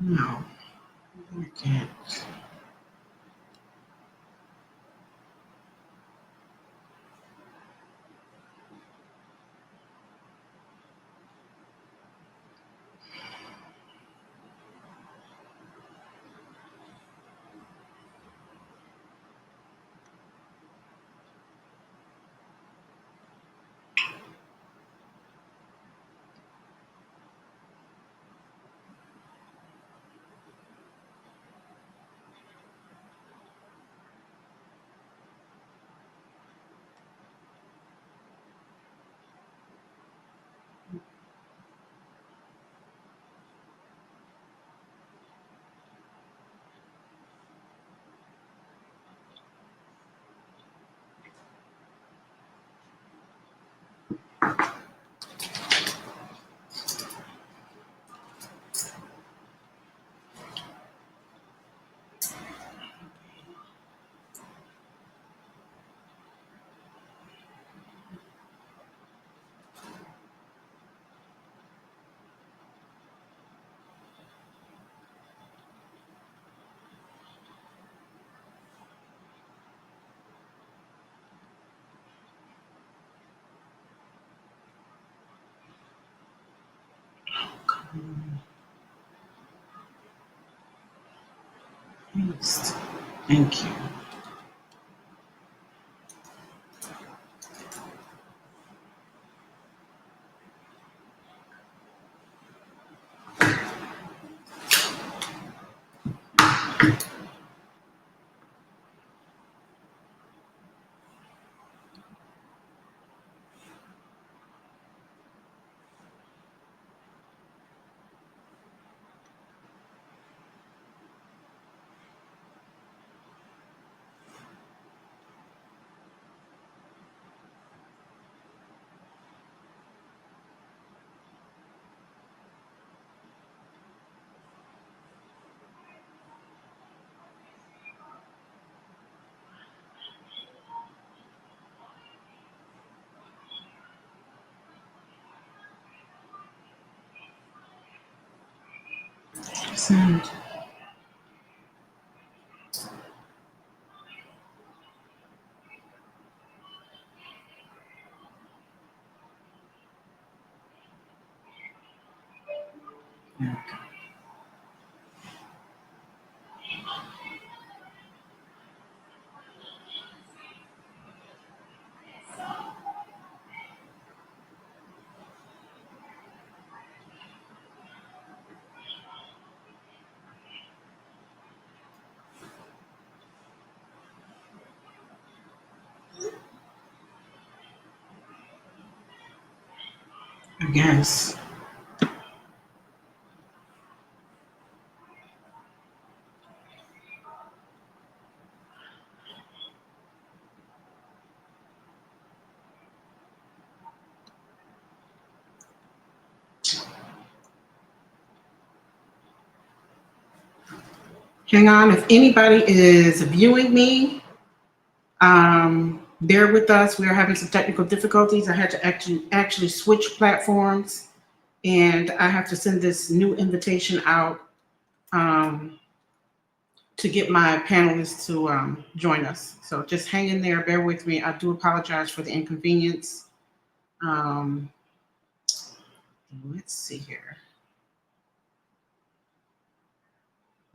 No, I can't. Yes. Thank you. Sound. Okay. I guess. Hang on. If anybody is viewing me, bear with us. We are having some technical difficulties. I had to actually switch platforms, and I have to send this new invitation out um, to get my panelists to join us. So just hang in there. Bear with me. I do apologize for the inconvenience. Um, let's see here.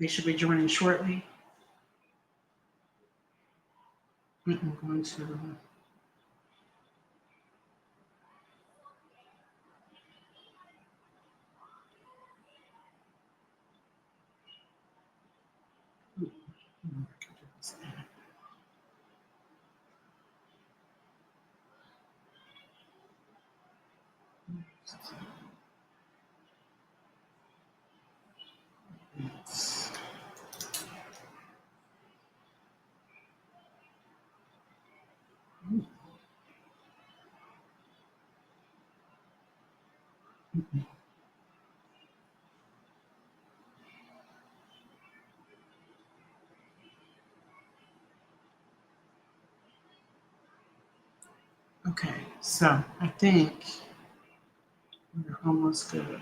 They should be joining shortly. I'm going to. Okay, so I think we're almost good.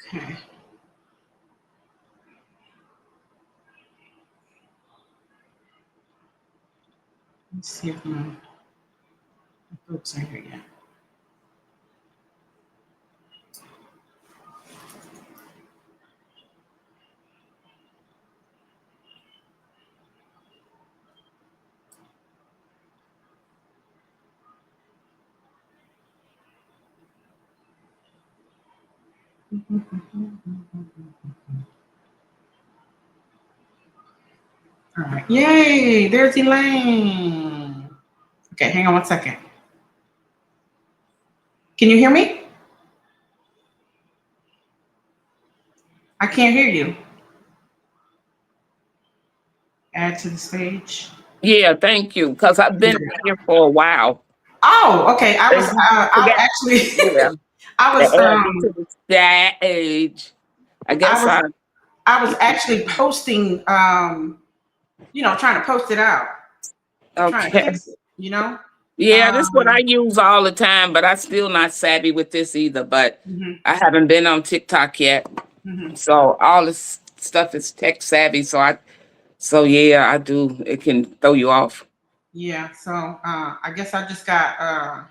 Okay. Let's see if my folks are here yet. All right. Yay, there's Elaine. Okay, hang on one second. Can you hear me? I can't hear you. Add to the stage. Yeah, thank you. Because I've been here for a while. Oh, okay. I was actually Yeah. I was Add me to the stage. I guess I was actually posting trying to post it out. Trying to okay. fix it, Yeah, this is what I use all the time, but I'm still not savvy with this either. But Mhm, I haven't been on TikTok yet. mhm. So all this stuff is tech savvy. So yeah, I do. It can throw you off. Yeah, so I guess I just got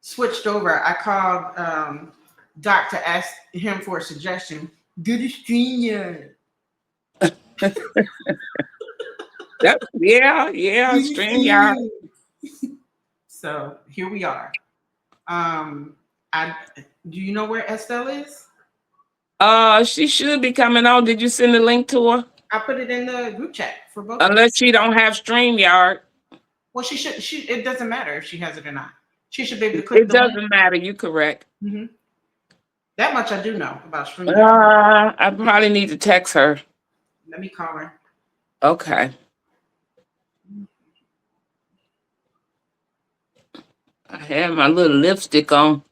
switched over. I called Doc to ask him for a suggestion. Good to StreamYard. Yeah, Good to StreamYard. So here we are. I do you know where Estelle is? She should be coming on. Did you send the link to her? I put it in the group chat for both of Unless us. she don't have StreamYard. Well, she should. It doesn't matter if she has it or not. She should be able to click It the link. doesn't matter. You correct. Hmm. That much I do know about StreamYard. I probably need to text her. Let me call her. Okay. I had my little lipstick on.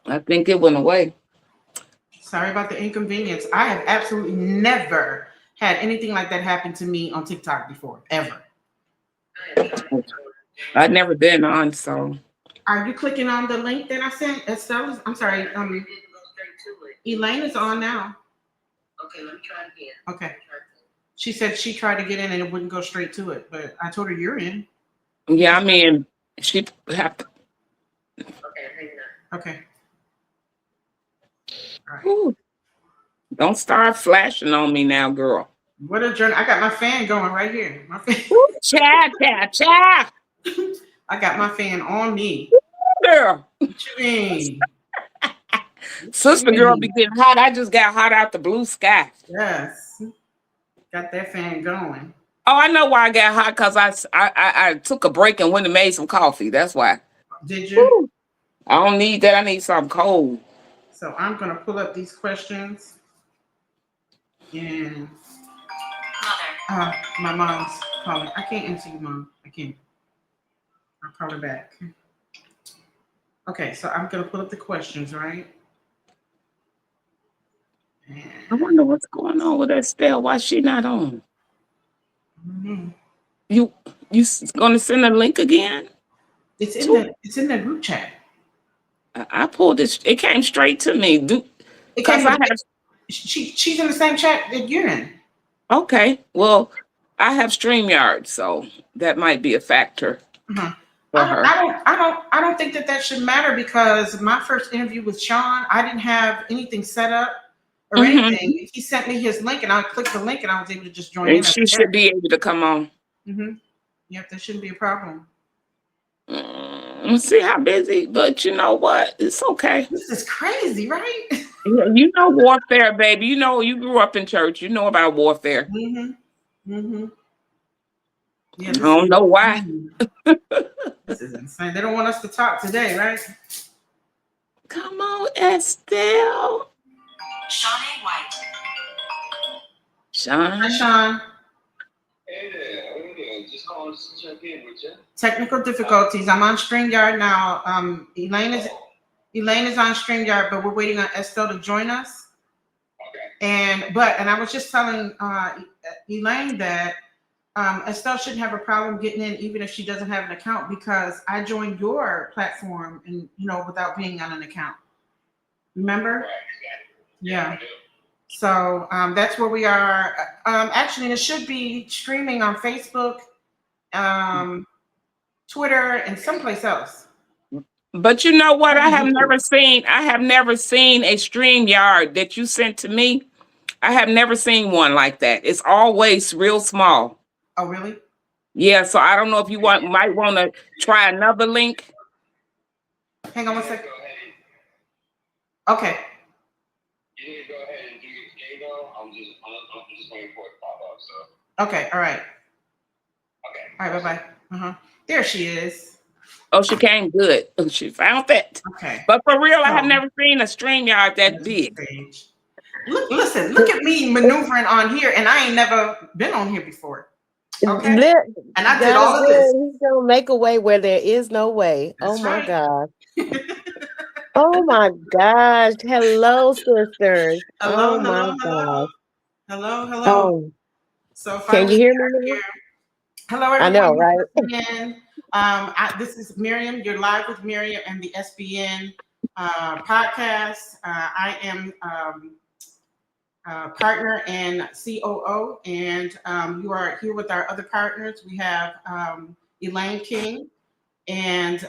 I think it went away. Sorry about the inconvenience. I have absolutely never had anything like that happen to me on TikTok before, ever. I've never been on, so. Are you clicking on the link that I sent? Estelle, I'm sorry. Elaine is on now. Okay, let me try it again. Okay. She said she tried to get in and it wouldn't go straight to it, but I told her you're in. Yeah, I mean, she have to. Okay, hang on. Okay. All right. Whew. Don't start flashing on me now, girl. What a journey. I got my fan going right here. My fan. Chat. I got my fan on me. Girl. What you mean? Sister girl be getting hot. I just got hot out the blue sky. Yes. Got that fan going. Oh, I know why I got hot, because I took a break and went and made some coffee. That's why. Did you? Woo. I don't need that. I need something cold. So I'm going to pull up these questions. And my mom's calling. I can't answer you, Mom. I can't. I'll call her back. Okay, so I'm going to pull up the questions, right? And I wonder what's going on with Estelle. Why she not on? mm-hmm. You gonna send a link again? It's in the group chat. I pulled it. It came straight to me. She's in the same chat that you're in. Okay. Well, I have StreamYard, so that might be a factor for her. I don't think that should matter, because my first interview with Sean, I didn't have anything set up or anything. He sent me his link and I clicked the link and I was able to just join in. And she should be able to come on. Mm-hmm. Yep, that shouldn't be a problem. Let's see how busy, but you know what? It's okay. This is crazy, right? You know warfare, baby. You know, you grew up in church. You know about warfare. Mm-hmm. Mm-hmm. Yeah, I don't know why. This is insane. They don't want us to talk today, right? Come on, Estelle. Sean A. White. Sean. Hi, Sean. Hey there. Just calling to check in with you. Technical difficulties. I'm on StreamYard now. Elaine is on StreamYard, but we're waiting on Estelle to join us. Okay. And I was just telling Elaine that Estelle shouldn't have a problem getting in, even if she doesn't have an account, because I joined your platform and without being on an account. Remember? Right. Yeah. So that's where we are. Actually, it should be streaming on Facebook, Twitter, and someplace else. But you know what? I Maybe have YouTube. never seen a StreamYard that you sent to me. I have never seen one like that. It's always real small. Oh, really? Yeah, so I don't know if you might want to try another link. Hang on one Go second. ahead. Okay. You need to go ahead and do your schedule. I'm just waiting for it to pop up. So. Okay. All right. Okay. All right. Bye bye. There she is. Oh, she came good. She found that. Okay. But for real, I have So- never seen a StreamYard that big. Stage. Listen, look at me maneuvering on here, and I ain't never been on here before. Okay. And I did all of this. He's gonna make a way where there is no way. That's Oh my right. God. Oh my gosh. Hello, sisters. Hello, Oh my hello. gosh. Hello. Oh, So can you hear me now? here. Hello, everyone. I know, who's right? listening in. This is Miriam. You're live with Miriam and the SBN podcast. I am partner and COO, and you are here with our other partners. We have Elaine King and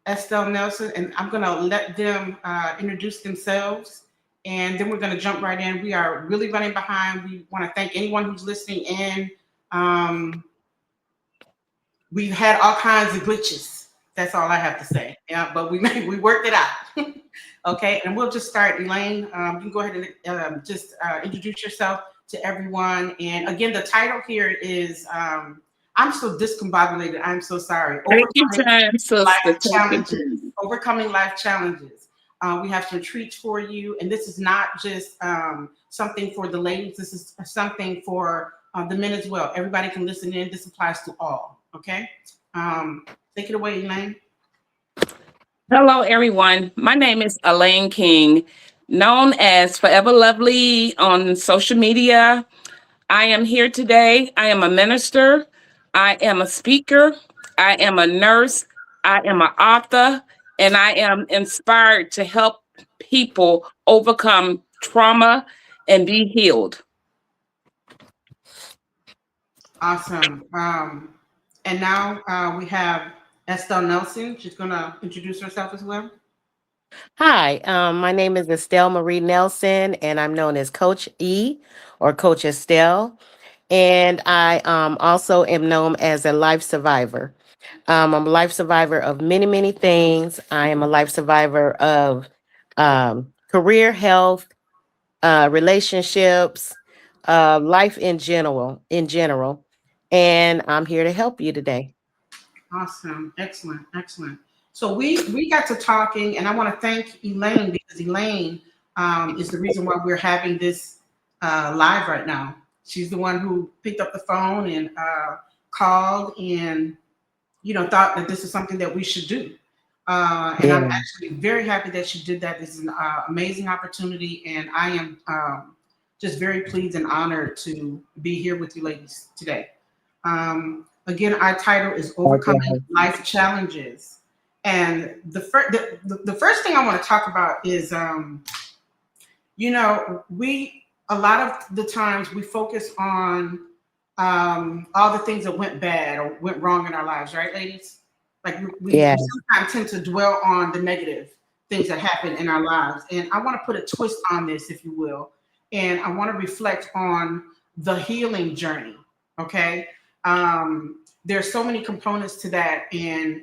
Estelle Nelson, and I'm going to let them introduce themselves, and then we're going to jump right in. We are really running behind. We want to thank anyone who's listening in. We've had all kinds of glitches. That's all I have to say. Yeah, but we worked it out. Okay, and we'll just start. Elaine, you can go ahead and just introduce yourself to everyone. And again, the title here is I'm so discombobulated. I'm so sorry. Take your time, sister. Life challenges. Overcoming life challenges. We have some treats for you, and this is not just something for the ladies. This is something for the men as well. Everybody can listen in. This applies to all. Okay, take it away, Elaine. Hello, everyone. My name is Elaine King, known as Forever Lovely on social media. I am here today. I am a minister. I am a speaker. I am a nurse. I am an author. And I am inspired to help people overcome trauma and be healed. Awesome. And now we have Estelle Nelson. She's going to introduce herself as well. Hi, my name is Estelle Marie Nelson, and I'm known as Coach E or Coach Estelle. And I also am known as a life survivor. I'm a life survivor of many, many things. I am a life survivor of career, health, relationships, life in general. And I'm here to help you today. Awesome. Excellent. So we got to talking, and I want to thank Elaine, because Elaine is the reason why we're having this live right now. She's the one who picked up the phone and called and, thought that this is something that we should do. And I'm actually very happy that she did that. This is an amazing opportunity, and I am just very pleased and honored to be here with you ladies today. Again, our title is Overcoming Life Challenges. And the first thing I want to talk about is, a lot of the times we focus on all the things that went bad or went wrong in our lives, right, ladies? Like we sometimes tend to dwell on the negative things that happen in our lives. And I want to put a twist on this, if you will. And I want to reflect on the healing journey, okay? There's so many components to that, and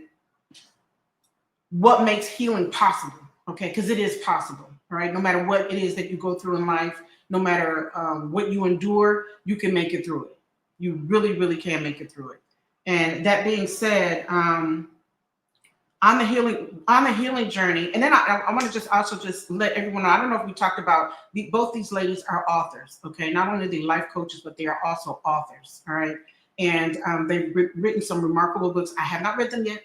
what makes healing possible, okay? Because it is possible, right? No matter what it is that you go through in life, no matter what you endure, you can make it through it. You really, really can make it through it. And that being said, on the healing journey, and then I want to just let everyone know. I don't know if we talked about both these ladies are authors, okay? Not only are they life coaches, but they are also authors, all right? And they've written some remarkable books. I have not read them yet.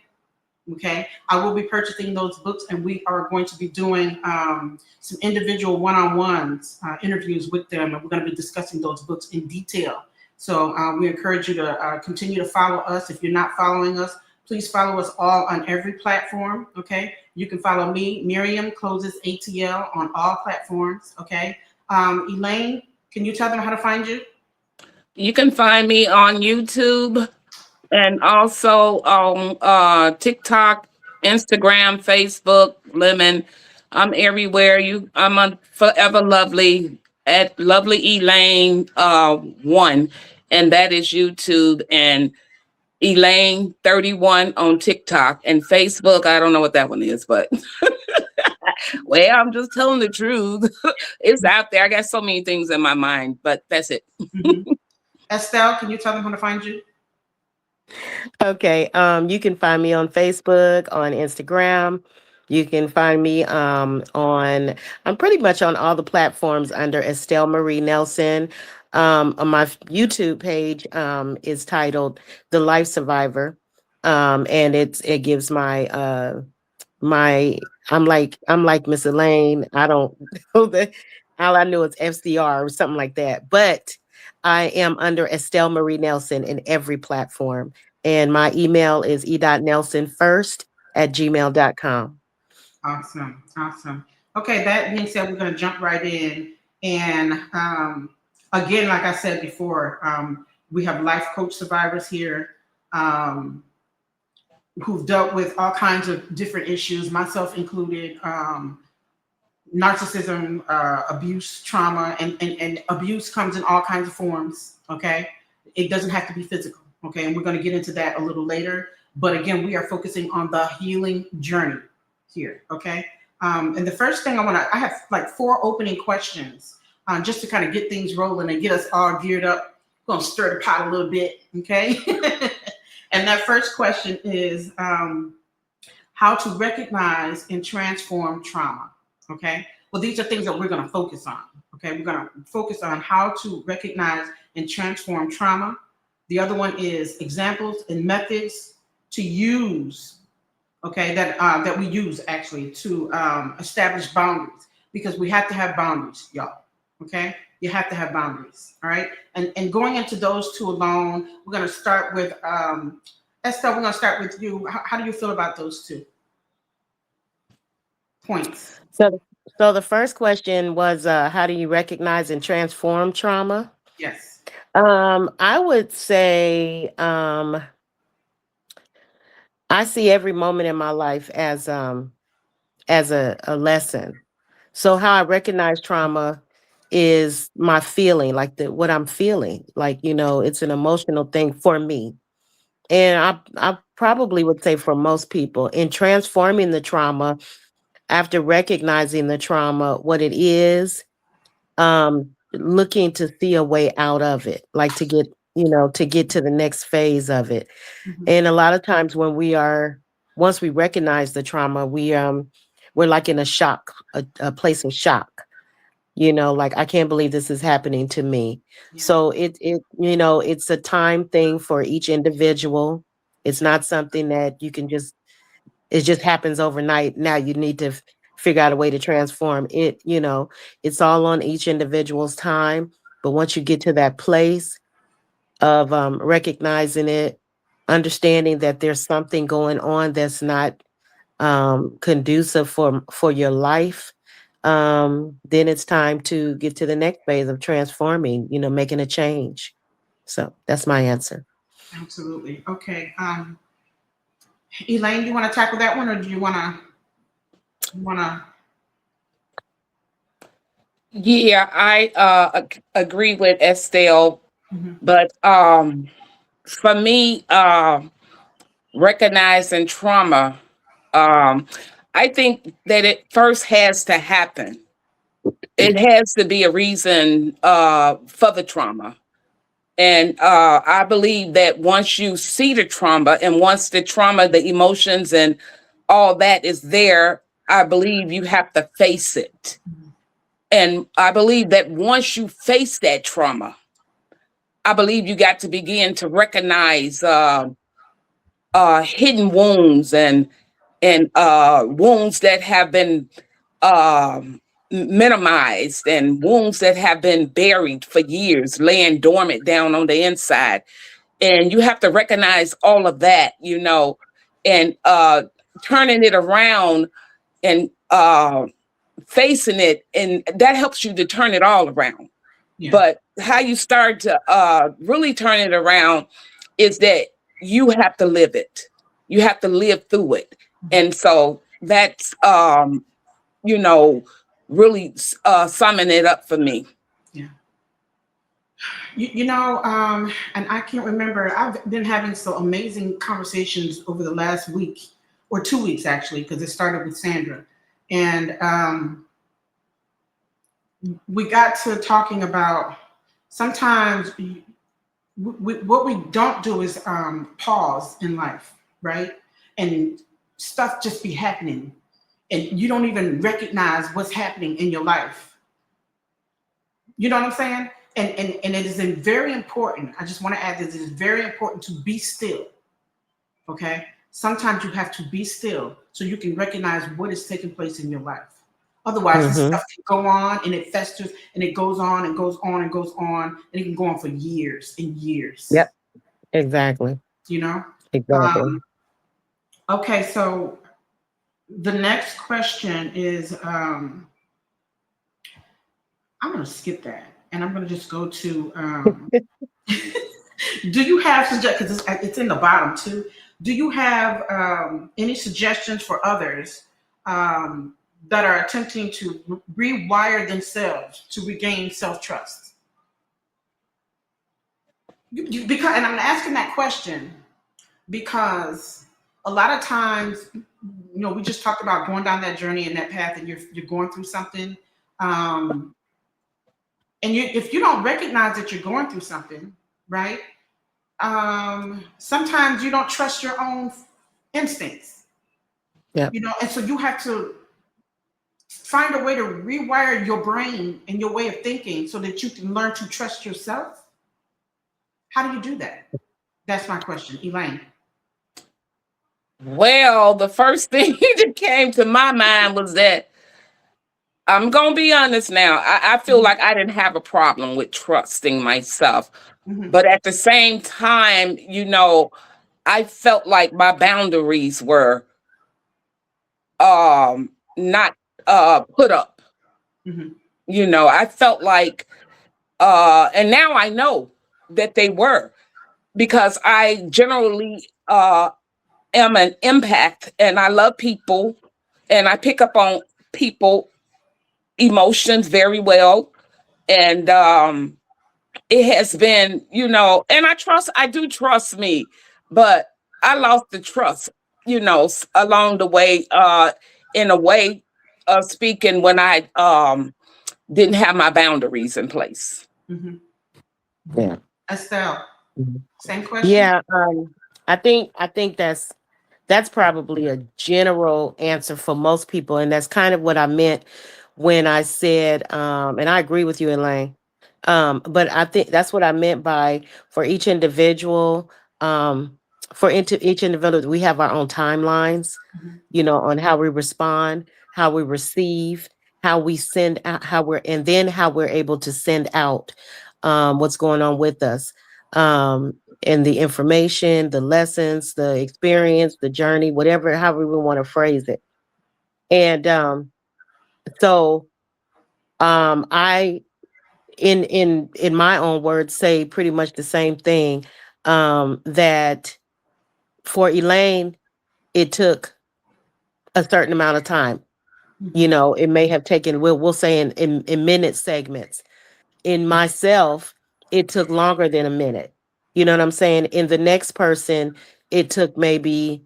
Okay, I will be purchasing those books, and we are going to be doing some individual one-on-ones interviews with them, and we're going to be discussing those books in detail. So we encourage you to continue to follow us. If you're not following us, Please follow us all on every platform, okay? You can follow me, Miriam Closes ATL, on all platforms, okay? Elaine, can you tell them how to find you? You can find me on YouTube and also on TikTok, Instagram, Facebook, Lemon. I'm everywhere. I'm on Forever Lovely at Lovely Elaine 1, and that is YouTube, and Elaine 31 on TikTok and Facebook. I don't know what that one is, but well, I'm just telling the truth. It's out there. I got so many things in my mind, but that's it. Estelle, can you tell them how to find you? Okay, you can find me on Facebook, on Instagram. You can find me I'm pretty much on all the platforms under Estelle Marie Nelson. On my YouTube page is titled The Life Survivor. And it gives my I'm like Miss Elaine. I don't know that all I know is FCR or something like that. But I am under Estelle Marie Nelson in every platform. And my email is e.nelsonfirst@gmail.com. Awesome, awesome. Okay, that being said, we're going to jump right in. And again, like I said before, we have life coach survivors here who've dealt with all kinds of different issues, myself included, narcissism, abuse, trauma, and abuse comes in all kinds of forms, okay? It doesn't have to be physical, okay? And we're going to get into that a little later. But again, we are focusing on the healing journey here, okay? And the first thing I have like 4 opening questions just to kind of get things rolling and get us all geared up. We're going to stir the pot a little bit, okay? And that first question is how to recognize and transform trauma, okay? Well, these are things that we're going to focus on, okay? We're going to focus on how to recognize and transform trauma. The other one is examples and methods to use, okay, that we use actually to establish boundaries, because we have to have boundaries, y'all, okay? You have to have boundaries, all right? And going into those 2 alone, we're going to start with, Estelle, we're going to start with you. How do you feel about those 2 points? So the first question was how do you recognize and transform trauma? Yes. I would say I see every moment in my life as a lesson. So how I recognize trauma is my feeling, like what I'm feeling. Like, it's an emotional thing for me. And I probably would say for most people, in transforming the trauma, after recognizing the trauma, what it is, looking to see a way out of it, like to get to the next phase of it. And a lot of times when once we recognize the trauma, we're like in a place of shock, like, I can't believe this is happening to me. Yeah. So it's a time thing for each individual. It's not something that it just happens overnight. Now you need to figure out a way to transform it. It's all on each individual's time. But once you get to that place of recognizing it, understanding that there's something going on that's not conducive for your life, then it's time to get to the next phase of transforming, making a change. So that's my answer. Absolutely. Okay. Elaine, you want to tackle that one, or do you want to? Yeah, I agree with Estelle, but for me, recognizing trauma, I think that it first has to happen. It has to be a reason for the trauma. And I believe that once you see the trauma, and once the trauma, the emotions and all that is there, I believe you have to face it. And I believe that once you face that trauma, I believe you got to begin to recognize hidden wounds and wounds that have been minimized, and wounds that have been buried for years, laying dormant down on the inside. And you have to recognize all of that, and turning it around and facing it, and that helps you to turn it all around. Yeah. But how you start to really turn it around is that you have to live it. You have to live through it. And so that's, you know, really summing it up for me. Yeah. You know, and I can't remember, I've been having some amazing conversations over the last week or 2 weeks, actually, because it started with Sandra. And we got to talking about sometimes what we don't do is pause in life, right? And stuff just be happening, and you don't even recognize what's happening in your life. You know what I'm saying? And it is very important. I just want to add this: it is very important to be still. Okay? Sometimes you have to be still so you can recognize what is taking place in your life. Otherwise, this stuff can go on and it festers and it goes on and goes on and goes on, and it can go on for years and years. Yep, exactly. You know? Exactly. Okay, so the next question is, I'm going to skip that and I'm going to just go to, do you have suggestions? Because it's in the bottom too. Do you have any suggestions for others that are attempting to rewire themselves to regain self-trust? Because, and I'm asking that question because a lot of times, you know, we just talked about going down that journey and that path, and you're going through something, and if you don't recognize that you're going through something, right? Sometimes you don't trust your own instincts. Yeah. You know, and so you have to find a way to rewire your brain and your way of thinking so that you can learn to trust yourself. How do you do that? That's my question, Elaine. Well, the first thing that came to my mind was that I'm going to be honest now. I feel like I didn't have a problem with trusting myself. Mhm. But at the same time, you know, I felt like my boundaries were not put up. Mhm. You know, I felt like and now I know that they were, because I generally am an empath and I love people and I pick up on people emotions very well. And it has been, you know, and I do trust me, but I lost the trust, you know, along the way, in a way of speaking, when I didn't have my boundaries in place. Mhm. Yeah. Estelle, Mhm. same question. Yeah. I think that's probably a general answer for most people, and that's kind of what I meant when I said, and I agree with you, Elaine. But I think that's what I meant by, for each individual, each individual, we have our own timelines, Mhm. you know, on how we respond, how we receive, how we send out, and then how we're able to send out what's going on with us. And the information, the lessons, the experience, the journey, whatever, however we want to phrase it. And so I, in my own words, say pretty much the same thing. That for Elaine, it took a certain amount of time. You know, it may have taken, we'll say in minute segments. In myself, it took longer than a minute. You know what I'm saying? In the next person, it took maybe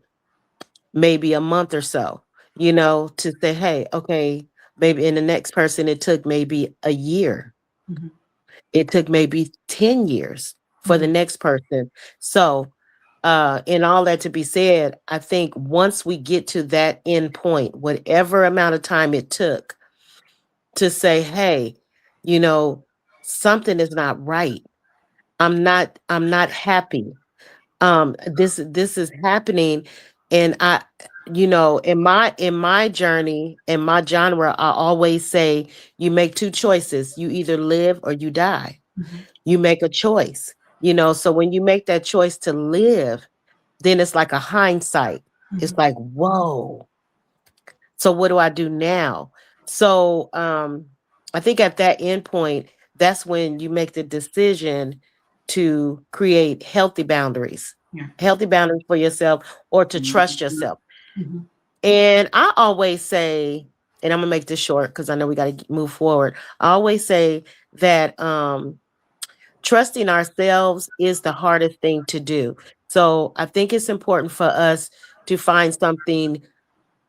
a month or so, you know, to say, hey, okay, maybe in the next person, it took maybe a year. Mhm. It took maybe 10 years for the Mhm. next person. So, in all that to be said, I think once we get to that end point, whatever amount of time it took to say, hey, you know, something is not right. I'm not happy. This is happening. And I, you know, in my journey, in my genre, I always say you make two choices. You either live or you die. Mhm. You make a choice, you know. So when you make that choice to live, then it's like a hindsight. It's like, whoa. So what do I do now? So I think at that end point, that's when you make the decision to create Yeah. healthy boundaries for yourself, or to trust yourself. Mhm. And I always say, and I'm gonna make this short because I know we got to move forward. I always say that trusting ourselves is the hardest thing to do. So I think it's important for us to find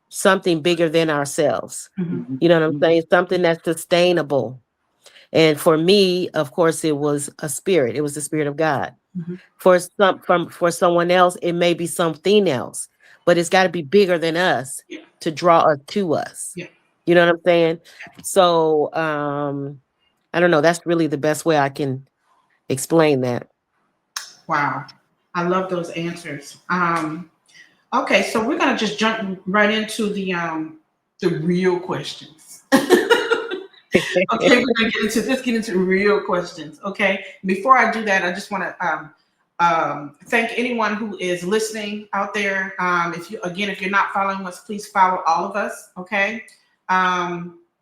something bigger than ourselves. Mhm. You know what I'm saying? Something that's sustainable. And for me, of course, it was a spirit. It was the spirit of God. Mhm. For someone else, it may be something else, but it's got to be bigger than us Yeah. to draw us to us. Yeah. You know what I'm saying? So I don't know. That's really the best way I can explain that. Wow. I love those answers. Okay, so we're gonna just jump right into the real questions. Okay, we're gonna get into real questions. Okay, before I do that, I just want to thank anyone who is listening out there. If you're not following us, please follow all of us. Okay,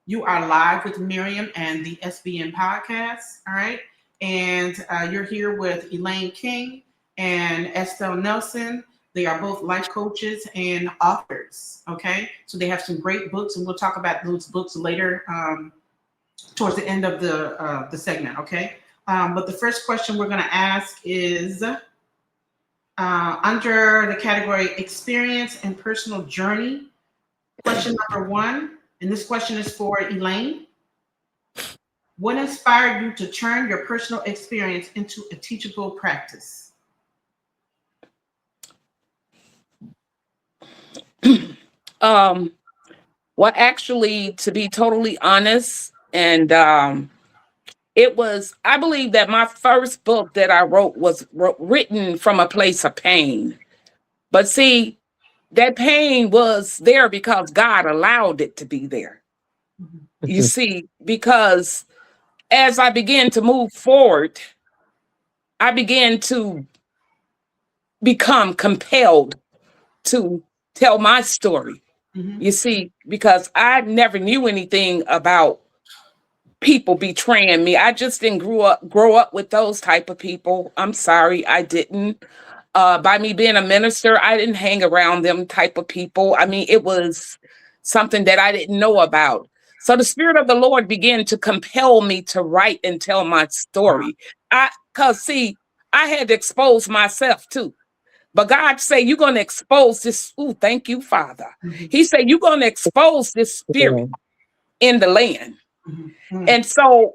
you are live with Miriam and the SBN podcast. All right, and you're here with Elaine King and Estelle Nelson. They are both life coaches and authors. Okay, so they have some great books, and we'll talk about those books later. Towards the end of the segment, okay? But the first question we're going to ask is under the category experience and personal journey. Question number 1, and this question is for Elaine. What inspired you to turn your personal experience into a teachable practice? Well, actually, to be totally honest, and I believe that my first book that I wrote was written from a place of pain. But see, that pain was there because God allowed it to be there. You see, because as I began to move forward, I began to become compelled to tell my story. Mhm. You see, because I never knew anything about people betraying me. I just didn't grow up with those type of people. I'm sorry, I didn't. By me being a minister, I didn't hang around them type of people. I mean, it was something that I didn't know about. So the Spirit of the Lord began to compel me to write and tell my story. Cause see, I had to expose myself too. But God say, you're going to expose this. Ooh, thank you, Father. Mhm. He said, you're going to expose this spirit in the land. Mhm. And so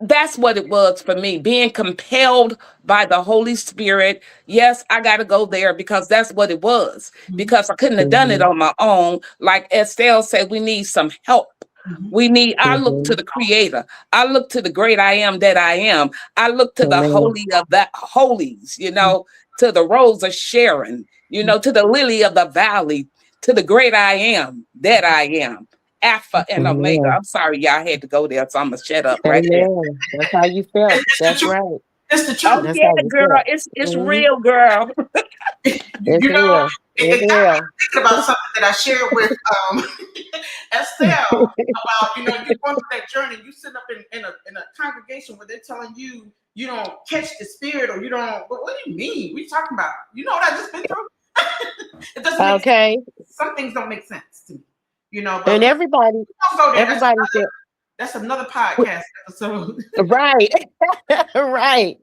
that's what it was for me, being compelled by the Holy Spirit. Yes, I got to go there because that's what it was, because I couldn't have done it on my own. Like Estelle said, we need some help. I look to the Creator. I look to the great I am that I am. I look to the holy of the holies, to the rose of Sharon, to the lily of the valley, to the great I am that I am. Alpha and Omega. I'm sorry, y'all had to go there, so I'm gonna shut up right there. Amen. That's how you felt. That's right. It's the truth. Oh That's yeah, how you girl, felt. it's real, girl. It's You know, real. It's I real. was thinking about something that I shared with Estelle about, you going through that journey. You sit up in a congregation where they're telling you you don't catch the spirit, or you don't. But what do you mean? What are you talking about? You know what I just been through? It doesn't make Okay. sense. Some things don't make sense to me. But And everybody, don't go there. everybody said, That's another podcast episode. right. Right.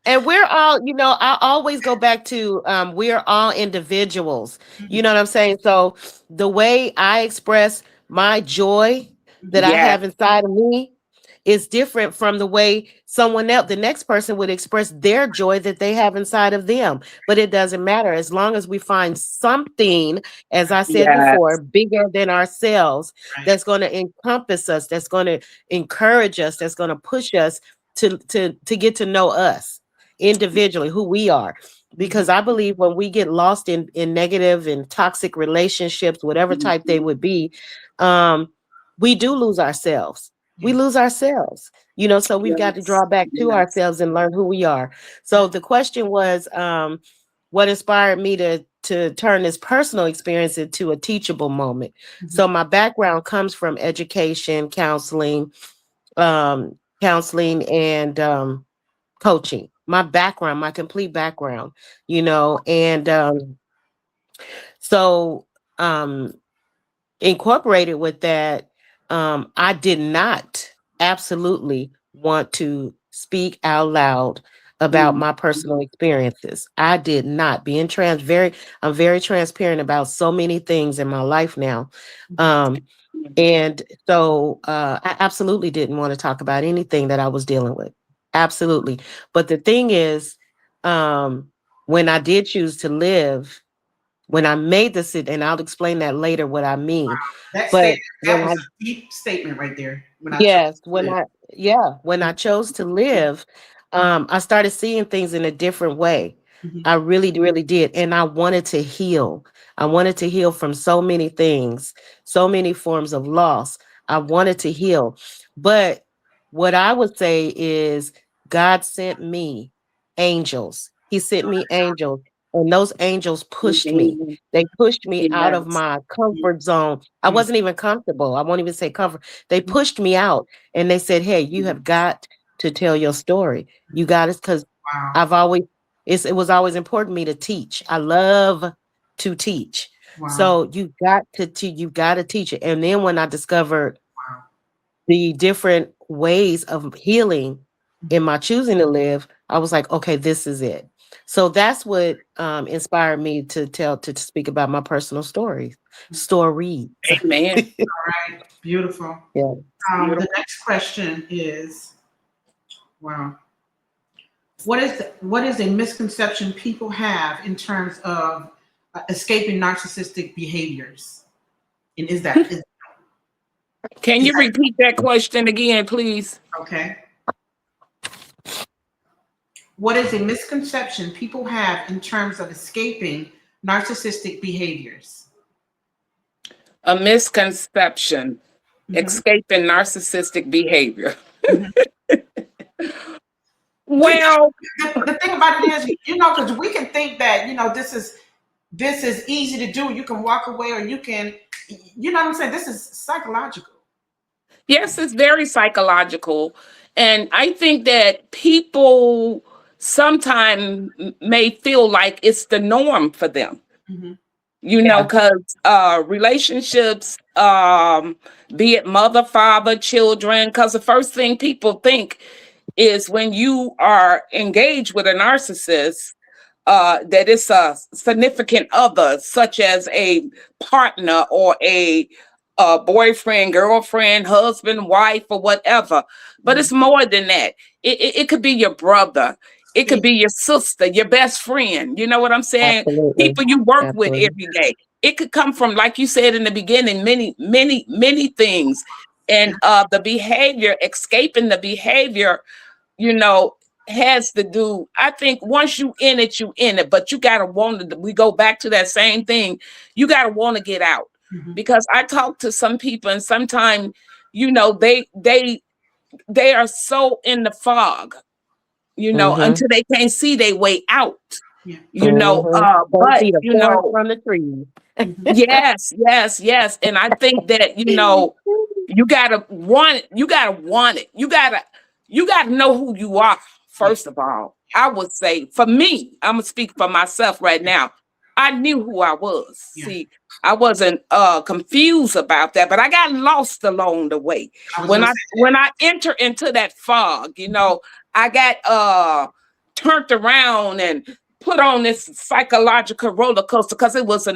And we're all, I always go back to we're all individuals. You know what I'm saying? So the way I express my joy that I Yeah, have inside of me is different from the way someone else, the next person, would express their joy that they have inside of them. But it doesn't matter as long as we find something, as I said yeah, before, bigger than ourselves, Right. that's going to encompass us, that's going to encourage us, that's going to push us to get to know us individually, who we are. Because I believe when we get lost in negative and toxic relationships, whatever type they would be, we do lose ourselves. We Yeah. lose ourselves, so we've got to draw back to yes. ourselves and learn who we are. So the question was, what inspired me to turn this personal experience into a teachable moment. So my background comes from education, counseling, and coaching. My background, my complete background, and so um incorporated with that, I did not absolutely want to speak out loud about my personal experiences. I did not. I'm very transparent about so many things in my life now. And so I absolutely didn't want to talk about anything that I was dealing with. Absolutely. But the thing is, when I did choose to live, when I made this, and I'll explain that later what I mean. That But statement, that when was I, a deep statement right there. When I chose yes, to live. when I chose to live, I started seeing things in a different way. Mhm. I really, really did. And I wanted to heal. I wanted to heal from so many things, so many forms of loss. I wanted to heal. But what I would say is God sent me angels. He sent me angels. And those angels pushed me. They pushed me out of Yes. my comfort zone. I Mm. wasn't even comfortable. I won't even say comfort. They pushed me out and they said, "Hey, you have got to tell your story. You got it." Because Wow. I've always, it was always important to me to teach. I love to teach. Wow. So you got to teach it. And then when I discovered Wow. the different ways of healing in my choosing to live, I was like, okay, this is it. So that's what inspired me to speak about my personal stories. Amen. Right. Beautiful. Yeah. The next question is, wow. What is a misconception people have in terms of escaping narcissistic behaviors? And is that Can you repeat that question again, please? okay? What is a misconception people have in terms of escaping narcissistic behaviors? A misconception, Mhm. escaping narcissistic behavior. Mhm. Well, The thing about it is, because we can think that this is easy to do. You can walk away, or you can, what I'm saying. This is psychological. yes, it's very psychological. And I think that people sometimes may feel like it's the norm for them, Mhm. because relationships, be it mother, father, children, because the first thing people think is when you are engaged with a narcissist, that it's a significant other, such as a partner or a boyfriend, girlfriend, husband, wife, or whatever. But it's more than that. It could be your brother. It could be your sister, your best friend. You know what I'm saying? Absolutely. People you work with Absolutely. every day. It could come from, like you said in the beginning, many, many, many things. And the behavior, escaping the behavior, you know, has to do, I think once you in it, you in it, but you gotta want to, we go back to that same thing. You gotta want to get out. Mhm. Because I talk to some people and sometimes, they are so in the fog, Mm-hmm. until they can't see their way out, Yeah. Can't but see the forest from the trees. Mhm. yes, yes, yes. And I think that, you gotta want it. You gotta want it. You gotta know who you are, Yeah. first of all. I would say for me, I'm gonna speak for myself right now. I knew who I was. Yeah. See, I wasn't confused about that, but I got lost along the way. I was When gonna I say when I enter into that fog, I got turned around and put on this psychological roller coaster because it was a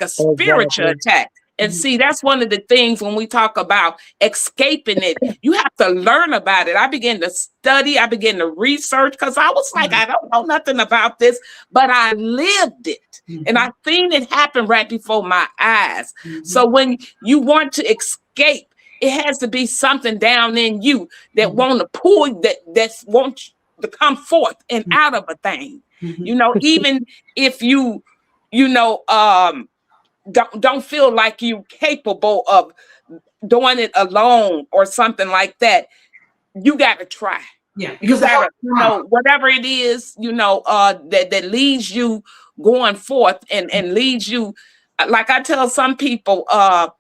spiritual Exactly. attack. And Mhm. see, that's one of the things when we talk about escaping it, you have to learn about it. I began to study, I began to research because I was like, Mhm. I don't know nothing about this, but I lived it. And Mhm. I seen it happen right before my eyes. Mhm. So when you want to escape, it has to be something down in you that Mhm. want to pull that wants to come forth and Mhm. out of a thing. Mhm. Even if you know, don't feel like you capable of doing it alone or something like that, you got to try. Yeah, You because the gotta, whole whatever it is, that leads you going forth and leads you. Like I tell some people, I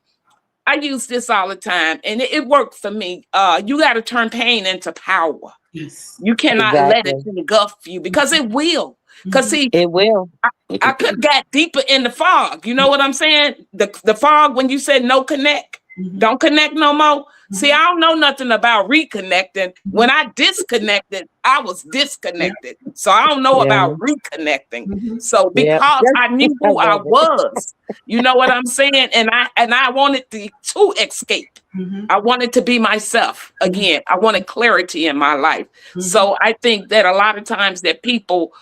use this all the time, and it worked for me. You got to turn pain into power. yes. You cannot let it Exactly. engulf you because it will. Because Mhm. see, It will. I could have got deeper in the fog. You know what I'm saying? The fog when you said no connect, Mhm. don't connect no more. See, Mhm. I don't know nothing about reconnecting. When I disconnected, I was Yeah. disconnected. So I don't know Yeah. about reconnecting. Mhm. So Yeah. because I knew I who I love it. was, you know what I'm saying? And I wanted to escape. Mhm. I wanted to be myself Mhm. again. I wanted clarity in my life. Mhm. So I think that a lot of times that people,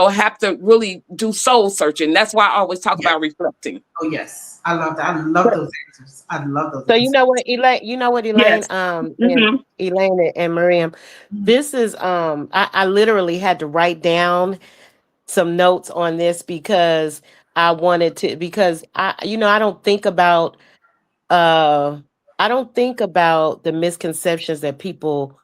have to really do soul searching. That's why I always talk Yeah. about reflecting. Oh yes, I love that. I love those answers. I love those So answers. You know what, Elaine, Yes. Hmm. and Elaine and Miriam, Mhm. this is I literally had to write down some notes on this because I wanted to because I don't think about uh I don't think about the misconceptions that people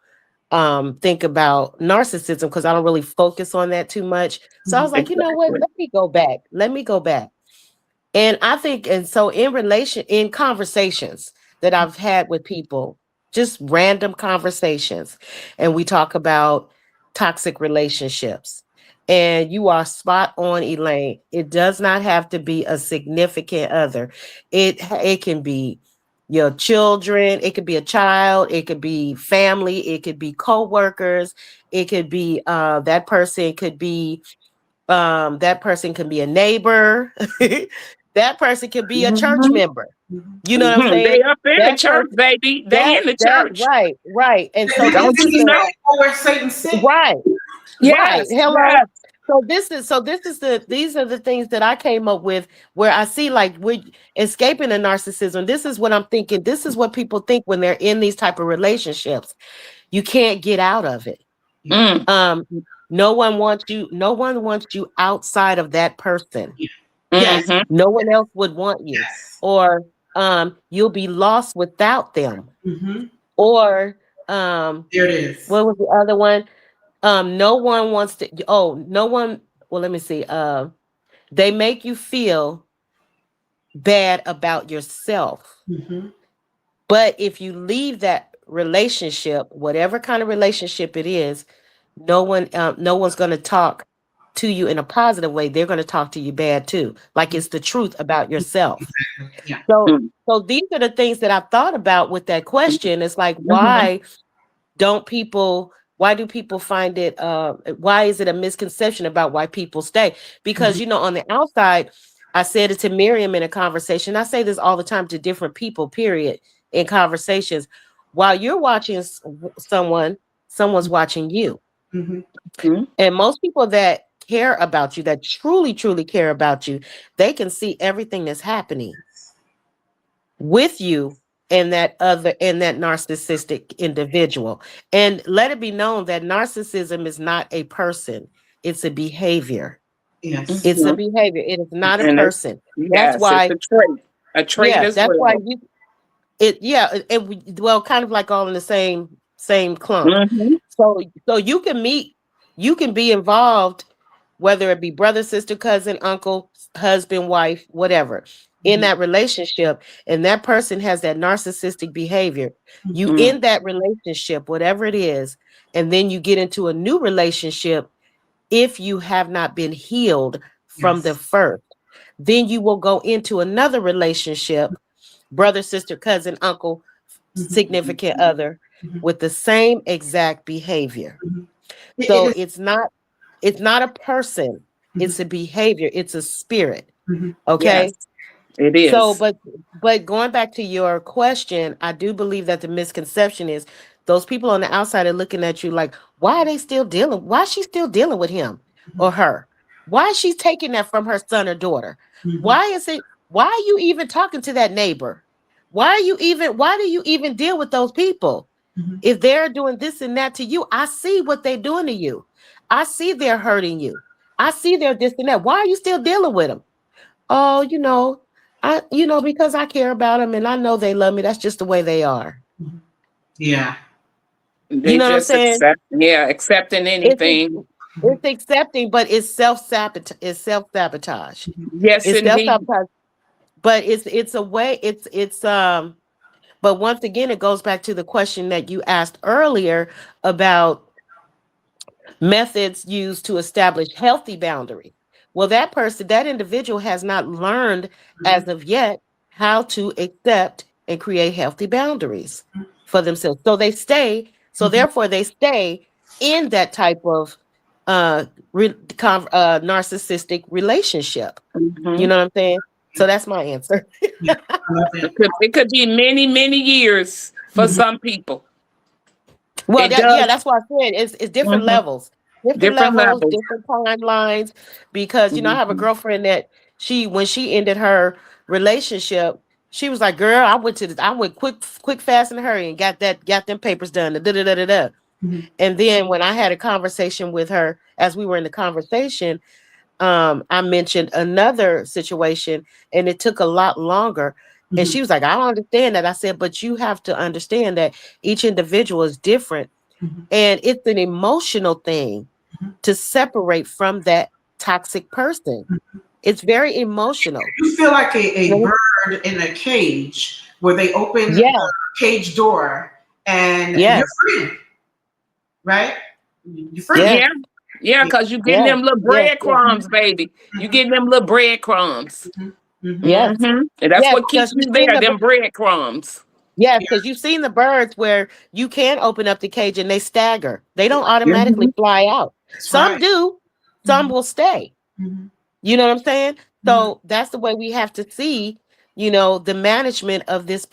think about narcissism because I don't really focus on that too much. So I was Mhm. like, you know what? Exactly. Let me go back. Let me go back. And I think, and so in conversations that I've had with people, just random conversations, and we talk about toxic relationships. And you are spot on, Elaine. It does not have to be a significant other. It can be your children, it could be a child, it could be family, it could be co-workers, it could be that person can be a neighbor. That person can be a church Hmm. member. Mhm. You know what I'm saying? They up in the That church, person, baby. They in the church. right. And so Because this Don't is you these know? the people where Satan sit. right, right. Yes. Hello. Yes. These are the things that I came up with where I see like we're escaping the narcissism. This is what I'm thinking. This is what people think when they're in these type of relationships. You can't get out of it. Yeah. Mm. Um, no one wants you outside of that person. Yeah. Yes. Hmm. No one else would want you. Yes. Or you'll be lost without them. Mm-hmm. Or There it is. what was the other one? No one wants to no one well let me see. They make you feel bad about yourself. Mm-hmm. But if you leave that relationship, whatever kind of relationship it is, no one's going to talk to you in a positive way. They're going to talk to you bad too. Like it's the truth about yourself. Exactly. Yeah. So these are the things that I've thought about with that question. It's like, Hmm. why do people find it why is it a misconception about why people stay? Because Mhm. on the outside, I said it to Miriam in a conversation. I say this all the time to different people, period, in conversations. While you're watching someone's watching you. Mhm. And most people that care about you, that truly, truly care about you, they can see everything that's happening with you and that narcissistic individual. And let it be known that narcissism is not a person, it's a behavior. Yes. It's a Hmm. behavior. It is not a And it's person. That's yes, it's why, a trait yeah, as that's why well. you it yeah, well, kind of like all in the same clump. Hmm. So you can be involved, whether it be brother, sister, cousin, uncle, husband, wife, whatever, in Mhm. that relationship, and that person has that narcissistic behavior. You Mhm. Mm. end that relationship, whatever it is, and then you get into a new relationship. If you have not been healed from the Yes. first, then you will go into another relationship, brother, sister, cousin, uncle, Mhm. significant other, Mhm. with the same exact behavior. Mhm. It So is. it's not a person, Mhm. it's a behavior, it's a spirit. Mhm. Okay. Yes, it So, is. but going back to your question, I do believe that the misconception is those people on the outside are looking at you like, why are they still dealing? Why is she still dealing with him or her? Why is she taking that from her son or daughter? Mhm. Why is it? Why are you even talking to that neighbor? Why do you even deal with those people? Mhm. If they're doing this and that to you, I see what they're doing to you. I see they're hurting you. I see they're this and that. Why are you still dealing with them? Oh, because I care about them and I know they love me. That's just the way they are. Mhm. Yeah. They You know what I'm just saying? accepting It's anything. it's accepting, but it's self-sabotage. Yes, It's indeed. self-sabotage, but it's a way, but once again, it goes back to the question that you asked earlier about methods used to establish healthy boundaries. Well, that individual has not learned Mhm. as of yet how to accept and create healthy boundaries for themselves. So Mhm. therefore they stay in that type of uh, narcissistic relationship. You Mhm. know what I'm saying? So that's my answer. Yeah, I love it. It could be many, many years for Mhm. some people. Well, It does. that's why I said it's different Mhm. levels, Different levels. different timelines. Because I have a Mhm. girlfriend that when she ended her relationship, she was like, "Girl, I went quick, fast, and hurry, and got them papers done." Da, da, da, da, da. Mhm. And then when I had a conversation with her, as we were in the conversation, I mentioned another situation, and it took a lot longer. And Mhm. she was like, "I don't understand that." I said, "But you have to understand that each individual is different, Mhm. and it's an emotional thing Mhm. to separate from that toxic person. It's very emotional." You feel like a Mhm. bird in a cage where they open the Yeah, cage door and you're yes, free, right? You're free. yes, Yeah. Yeah, Yeah. because you getting yes, them little yes, yes, breadcrumbs, baby. You Mhm. getting them little breadcrumbs. Mhm. Mhm. yes, Mm-hmm. And that's yes, what keeps because you there, them breadcrumbs. yes, Yeah, because you've seen the birds where you can open up the cage and they stagger. They don't Mm-hmm. automatically fly out. that's Some right. do, some Mhm. will stay. Mhm. You know what I'm saying? Mhm. So that's the way we have to see, the management of this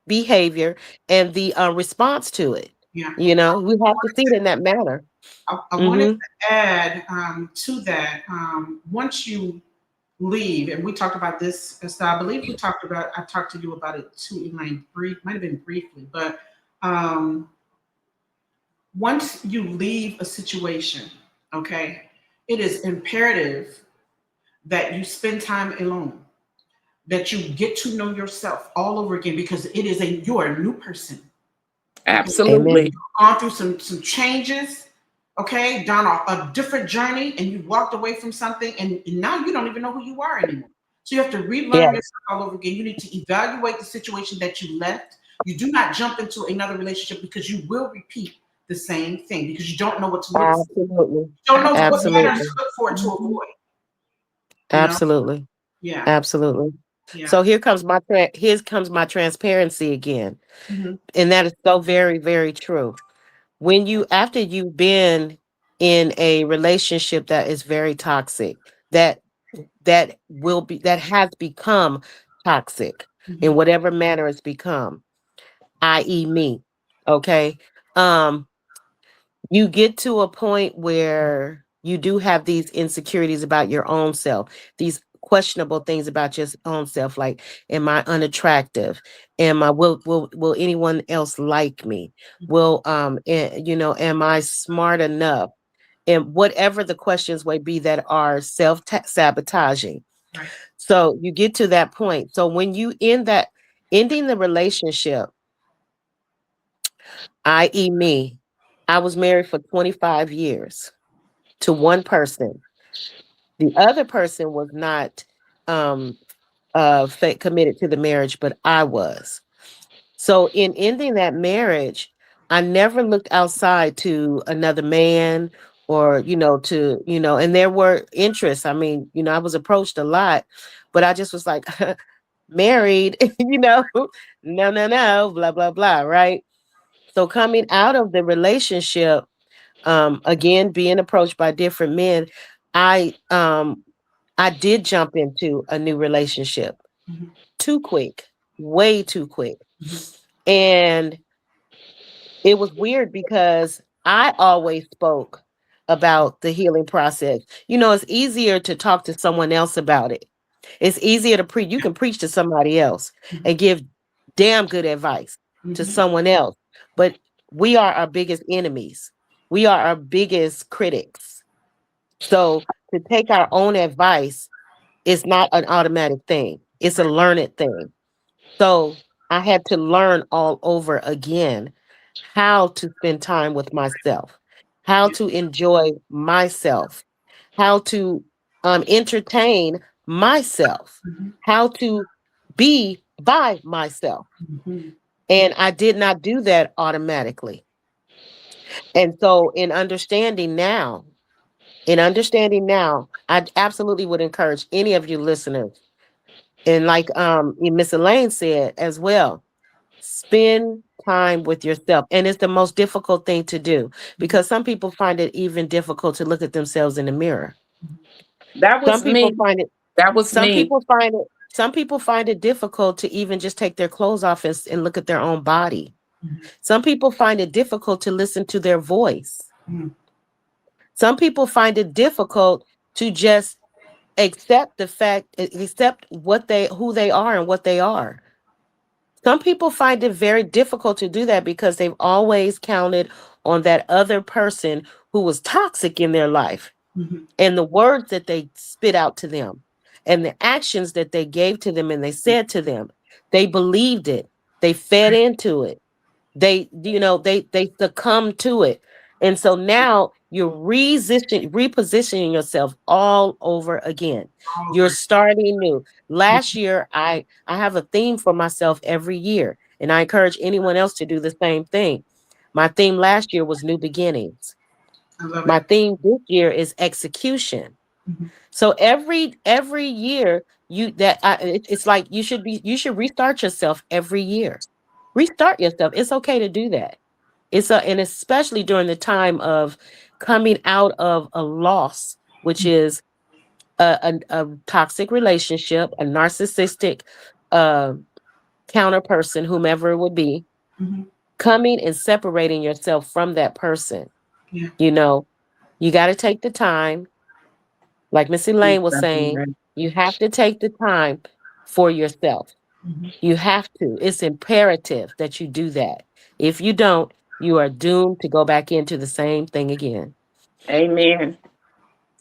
behavior and the response to it. Yeah. We have to see it in that manner. I wanted Hmm. to add to that. Once you leave, and we talked about this, so I believe I talked to you about it too, Elaine, might have been briefly, but um, once you leave a situation, okay, it is imperative that you spend time alone, that you get to know yourself all over again because you are a new person. Okay, Absolutely. Amen. gone through some changes, okay, done a different journey, and you walked away from something, and now you don't even know who you are anymore. So you have to relearn Yes, yourself all over again. You need to evaluate the situation that you left. You do not jump into another relationship because you will repeat the same thing because you don't know what to look for. absolutely, You don't know what patterns absolutely, to look for to Mhm. avoid. You know? absolutely, Yeah, absolutely. yeah. So here comes my transparency again, Hmm. and that is so very, very true. When after you've been in a relationship that is very toxic, that that has become toxic Hmm. in whatever manner it's become, i.e. me, okay, um you get to a point where you do have these insecurities about your own self, these questionable things about your own self, like, am I unattractive? Am I will anyone else like me? Will am I smart enough? And whatever the questions may be that are self-sabotaging. Right. So you get to that point. So when you ending the relationship, i.e. me, I was married for 25 years to one person. The other person was not um committed to the marriage, but I was. So in ending that marriage, I never looked outside to another man, or and there were interests. I mean, I was approached a lot, but I just was like, married, no, no, no, blah, blah, blah, right? So coming out of the relationship, again, being approached by different men, I I did jump into a new relationship Hmm. too quick, way too quick. Hmm. And it was weird because I always spoke about the healing process. It's easier to talk to someone else about it. It's easier to preach. You can preach to somebody else and give damn good advice to Hmm. someone else. But we are our biggest enemies. We are our biggest critics. So to take our own advice is not an automatic thing. It's a learned thing. So I had to learn all over again. how to spend time with myself, how to enjoy myself, how to entertain myself, Mhm. how to be by myself. Mhm. And I did not do that automatically. And so in understanding now, I absolutely would encourage any of you listeners. And like Miss Elaine said as well, spend time with yourself. And it's the most difficult thing to do because some people find it even difficult to look at themselves in the mirror. That Some was people me. find it That was some me. people find it some people find it difficult to even just take their clothes off and look at their own body. Mhm. Some people find it difficult to listen to their voice. Mhm. Some people find it difficult to just accept what they who they are and what they are. Some people find it very difficult to do that because they've always counted on that other person who was toxic in their life Mhm. and the words that they spit out to them and the actions that they gave to them and they said to them. They believed it. They fed into it. They succumb to it. And so now you're repositioning yourself all over again. All You're over. starting new. Last year I have a theme for myself every year, and I encourage anyone else to do the same thing. My theme last year was new beginnings. I love My it. theme this year is execution. Mhm. So every year it's like you should restart yourself every year. Restart yourself. It's okay to do that. And especially during the time of coming out of a loss, which is a toxic relationship, a narcissistic uh, counter person, whomever it would be, Mhm. coming and separating yourself from that person. Yeah. You know, you got to take the time, like Miss Elaine was Exactly saying, right. you have to take the time for yourself. Mhm. You have to. It's imperative that you do that. If you don't, you are doomed to go back into the same thing again. Amen.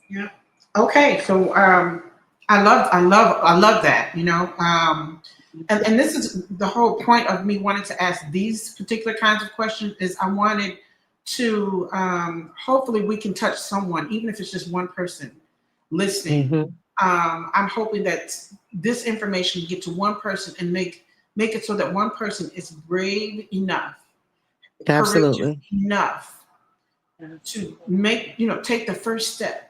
Yeah. Okay. So I love that, and this is the whole point of me wanting to ask these particular kinds of questions is I wanted to hopefully we can touch someone, even if it's just one person listening. Hmm. I'm hoping that this information get to one person and make it so that one person is brave enough, courageous Absolutely. enough to take the first step.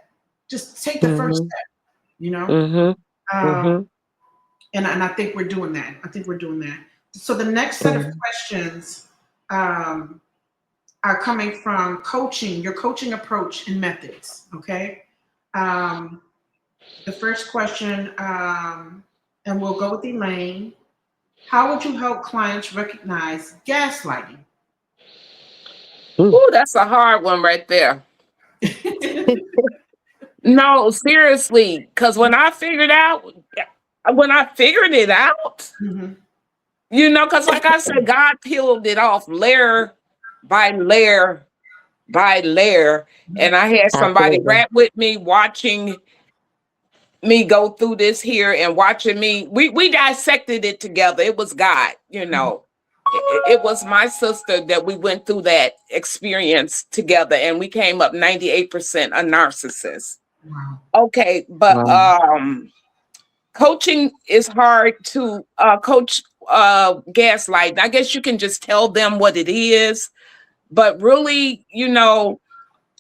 Just take the first Hmm. step, you know. Hmm. Um, Hmm. and I think we're doing that. I think we're doing that. So the next set of Hmm. questions um, are coming from coaching, your coaching approach and methods. Okay. Um, the first question, and we'll go with Elaine. How would you help clients recognize gaslighting? Ooh, that's a hard one right there. No, seriously, because when I figured it out, Mhm. because like I said, God peeled it off layer by layer by layer, and I had somebody Absolutely. right with me watching me go through this here and watching me. We dissected it together. It was God. It was my sister that we went through that experience together, and we came up 98% a narcissist. Wow. Okay, but Wow. coaching is hard to coach gaslight. I guess you can just tell them what it is, but really,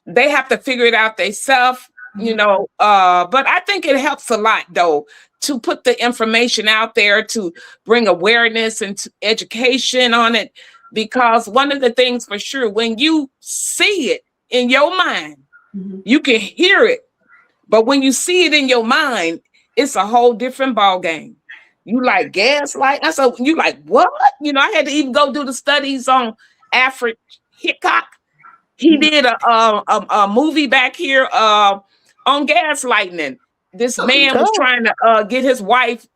they have to figure it out themselves. Mhm. But I think it helps a lot though to put the information out there to bring awareness and education on it, because one of the things for sure, when you see it in your mind, Mhm. you can hear it, but when you see it in your mind, it's a whole different ball game. You like gaslight? I said, you like what? I had to even go do the studies on Alfred Hitchcock. He Mhm. did a movie back here on gaslighting. This man was Oh, trying to get his wife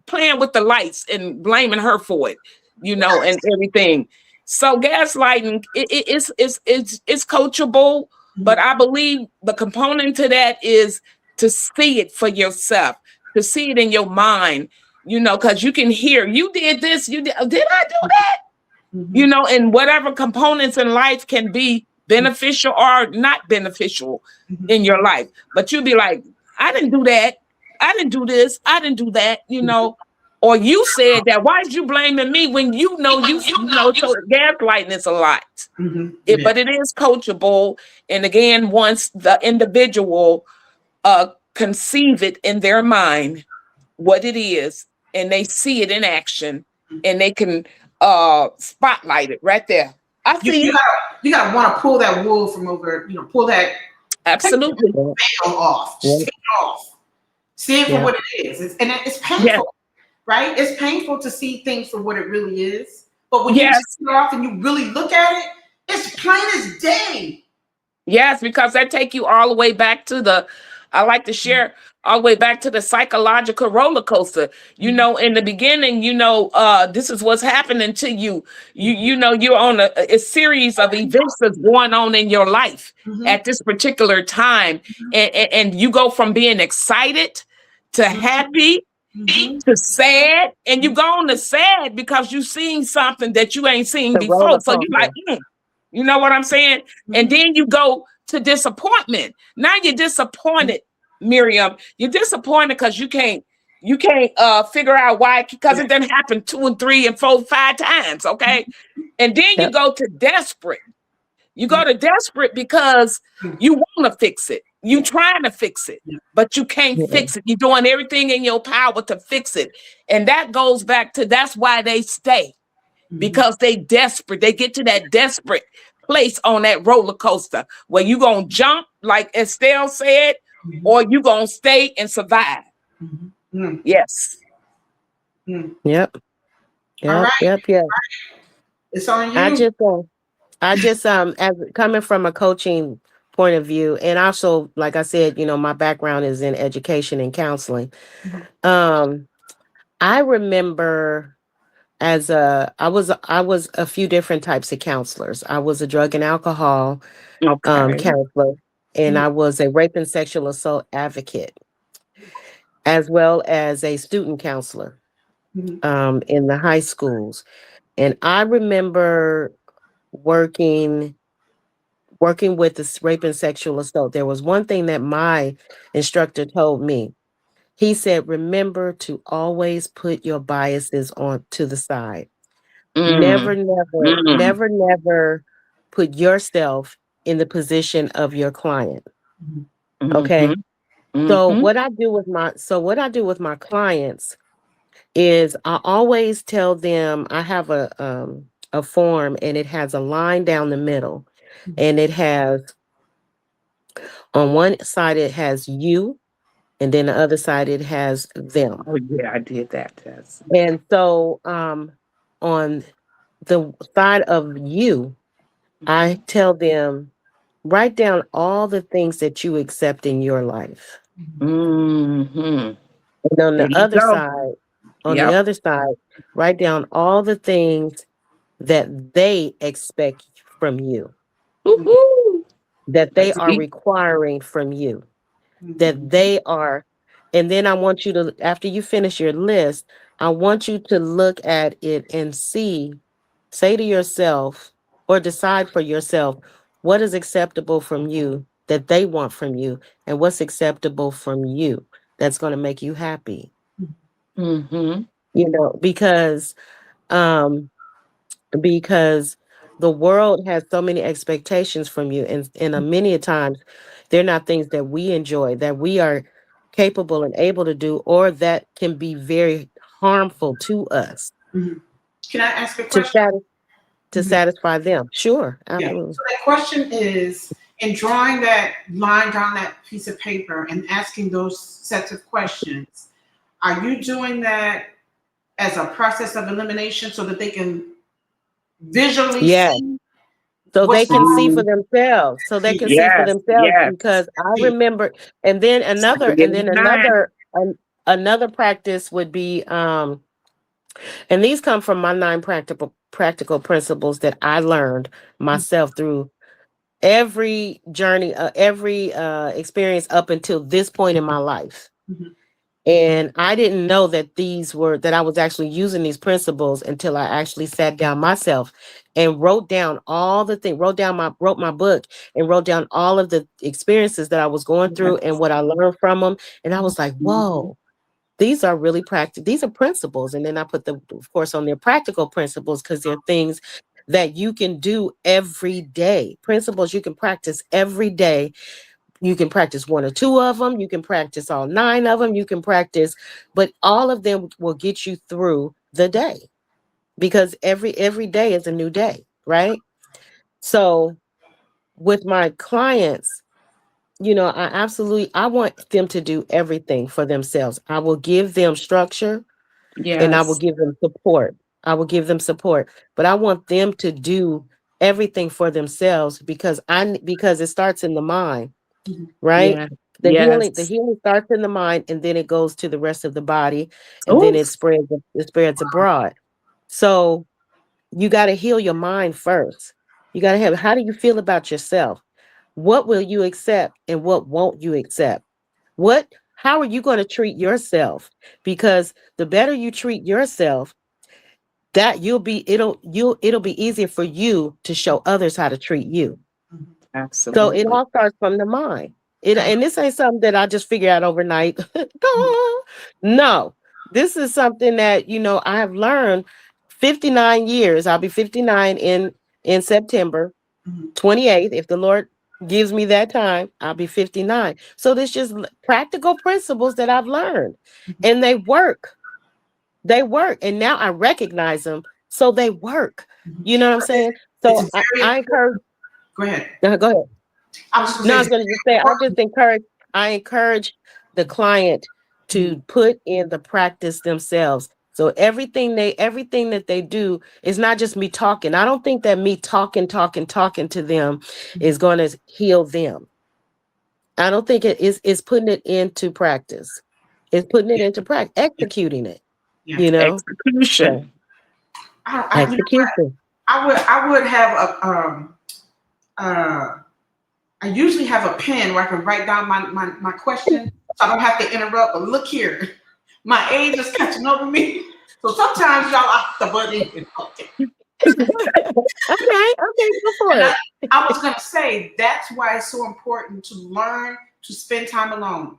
playing with the lights and blaming her for it, and everything. So gaslighting it's coachable, but Mhm. I believe the component to that is to see it for yourself, to see it in your mind, because you can hear you did this, you did I do that? you know, and whatever components in life can be beneficial or not beneficial in your life. But you'll be like, I didn't do that. I didn't do this. I didn't do that, you know. Or you said that. Why is you blaming me when you know so gaslighting is a lot. But it is coachable. And again, once the individual conceive it in their mind, what it is, and they see it in action, and they can spotlight it right there. I see it. You gotta want to pull that wool from over, you know, pull that Absolutely. veil off. Just take it off. See it for what it is. It's painful, right? It's painful to see things for what it really is. But when you take it off and you really look at it, it's plain as day. Yes, because that take you all the way back to the, I like to share all the way back to the psychological roller coaster. You know, in the beginning, you know, this is what's happening to you. You know, you're on a series of events that's going on in your life at this particular time. And you go from being excited to happy to sad. And you go on to sad because you've seen something that you ain't seen before. So you're like, you know what I'm saying? And then you go to disappointment. Now you're disappointed, Miriam. You're disappointed because you can't figure out why, because it didn't happen 2 and 3 and 4, 5 times. Okay. And then you go to desperate. You go to desperate because you want to fix it. You trying to fix it, but you can't fix it. You're doing everything in your power to fix it. And that goes back to, that's why they stay. Because they desperate. They get to that desperate place on that roller coaster where you gonna jump, like Estelle said, or you gonna stay and survive. Yes. Yep. It's on you. I just as coming from a coaching point of view, and also, like I said, you know, my background is in education and counseling. I remember I was a few different types of counselors. I was a drug and alcohol counselor, and I was a rape and sexual assault advocate, as well as a student counselor in the high schools. And I remember working with this rape and sexual assault. There was one thing that my instructor told me. He said, remember to always put your biases on to the side. Never put yourself in the position of your client. Okay. So what I do with my clients is I always tell them, I have a form, and it has a line down the middle, and it has, on one side it has you, and then the other side it has them. Oh yeah, I did that test. And so on the side of you, I tell them, write down all the things that you accept in your life. And on the other side, write down all the things that they expect from you, that they are requiring from you, that they are. And then I want you to, after you finish your list, I want you to look at it and say to yourself, or decide for yourself, what is acceptable from you that they want from you, and what's acceptable from you that's going to make you happy. You know, because the world has so many expectations from you, and many times they're not things that we enjoy, that we are capable and able to do, or that can be very harmful to us. Can I ask a question? To satisfy them. Sure, absolutely. So the question is, in drawing that line down that piece of paper and asking those sets of questions, are you doing that as a process of elimination so that they can visually see? So they can see for themselves. Because I remember, and then another practice would be, and these come from my 9 practical principles that I learned myself through every journey, every experience up until this point in my life. And I didn't know that that I was actually using these principles until I actually sat down myself and wrote down all the things, wrote my book and wrote down all of the experiences that I was going through and what I learned from them. And I was like, whoa, these are really practical. These are principles. And then I put of course, on their practical principles, because they're things that you can do every day. Principles you can practice every day. You can practice one or two of them. You can practice all 9 of them. You can practice, but all of them will get you through the day, because every day is a new day, right? So with my clients, I want them to do everything for themselves. I will give them structure and I will Yes. give them support. But I want them to do everything for themselves, because it starts in the mind. Right? Yeah. The Yes. healing starts in the mind, and then it goes to the rest of the body, and then Oh, it spreads abroad. So you got to heal your mind first. You got to how do you feel about yourself? What will you accept and what won't you accept? How are you going to treat yourself? Because the better you treat yourself, that it'll be easier for you to show others how to treat you. So it absolutely. all starts from the mind. And this ain't something that I just figure out overnight. No, this is something that, I have learned 59 years. I'll be 59 in September 28th. If the Lord gives me that time, I'll be 59. So there's just practical principles that I've learned, and they work. They work. And now I recognize them. So they work. You know what I'm saying? So It's very I encourage. Go ahead. Go ahead. I was just No, I going was to going to say, I encourage the client to put in the practice themselves. So everything that they do is not just me talking. I don't think that me talking to them is going to heal them. I don't think it's putting it into practice. It's putting it into practice, executing it, Yeah. Execution. execution. I would have I usually have a pen where I can write down my question, so I don't have to interrupt. But look here, my age is catching over me. So sometimes y'all off the button. Okay, go for And it. I was gonna say that's why it's so important to learn to spend time alone,